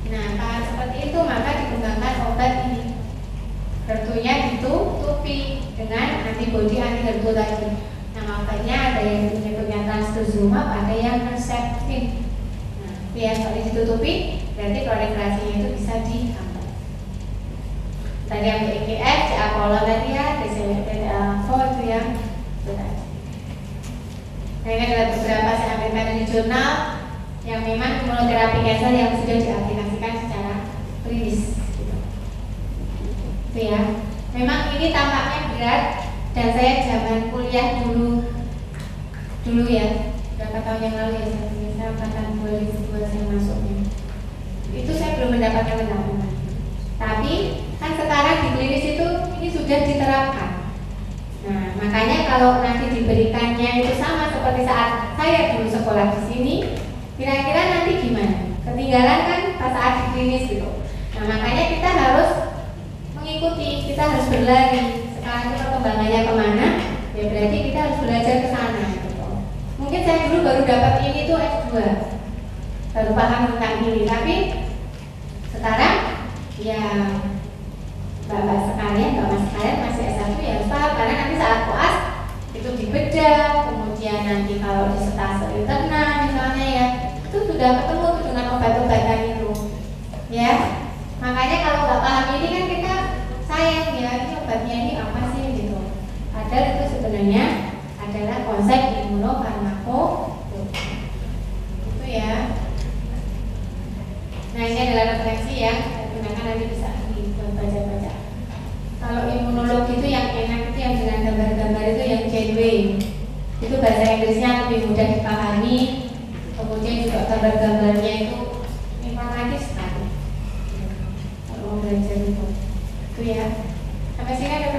Nah, kalau seperti itu maka dikembangkan obat ini. HER2-nya ditutupi dengan antibodi anti HER2 tadi. Nah, obatnya ada yang menyebutnya trastuzumab, ada yang Herceptin. Nah, biar kalau ditutupi, berarti proliferasinya itu bisa dihambat. Tadi yang VEGF, CA kolon tadi ya, TCLA4 itu yang itu tadi. Nah, ini adalah beberapa saya ambilkan dari jurnal yang memang imunoterapi kanker yang sudah diaplikasikan secara klinis. Itu ya. Memang ini tampaknya berat dan saya zaman kuliah dulu ya, berapa tahun yang lalu ya, saya angkatan 2002 saya masuknya. Itu saya belum mendapatkan pendampingan. Tapi kan sekarang di klinis itu ini sudah diterapkan. Nah, makanya kalau nanti diberikannya itu sama seperti saat saya dulu sekolah di sini, kira-kira nanti gimana? Ketinggalan kan pas saat di klinis gitu. Nah, makanya kita harus mengikuti, kita harus berlari. Sekarang itu perkembangannya kemana? Ya berarti kita harus belajar ke sana. Gitu. mungkin saya dulu baru dapat ini tuh S2, baru paham tentang ini. Tapi sekarang ya Bapak sekalian, Bapak sekalian masih S1 ya harus paham, karena nanti saat koas itu dibedah, kemudian nanti kalau di stase internal misalnya ya, itu sudah ketemu tuh dengan obat-obatan itu ya. Makanya kalau nggak paham ini kan kita sayang ya, ini obatnya ini apa sih gitu. Padahal itu sebenarnya adalah konsep imunofarmakologi itu ya. Nah ini adalah referensi yang saya gunakan, nanti bisa dibaca-baca. Kalau imunologi itu yang enak itu yang dengan gambar-gambar itu yang genuine, itu bahasa Inggrisnya lebih mudah dipahami, kemudian juga gambar-gambarnya itu informatif sekali kalau mau belajar itu ya. Sampai sini ada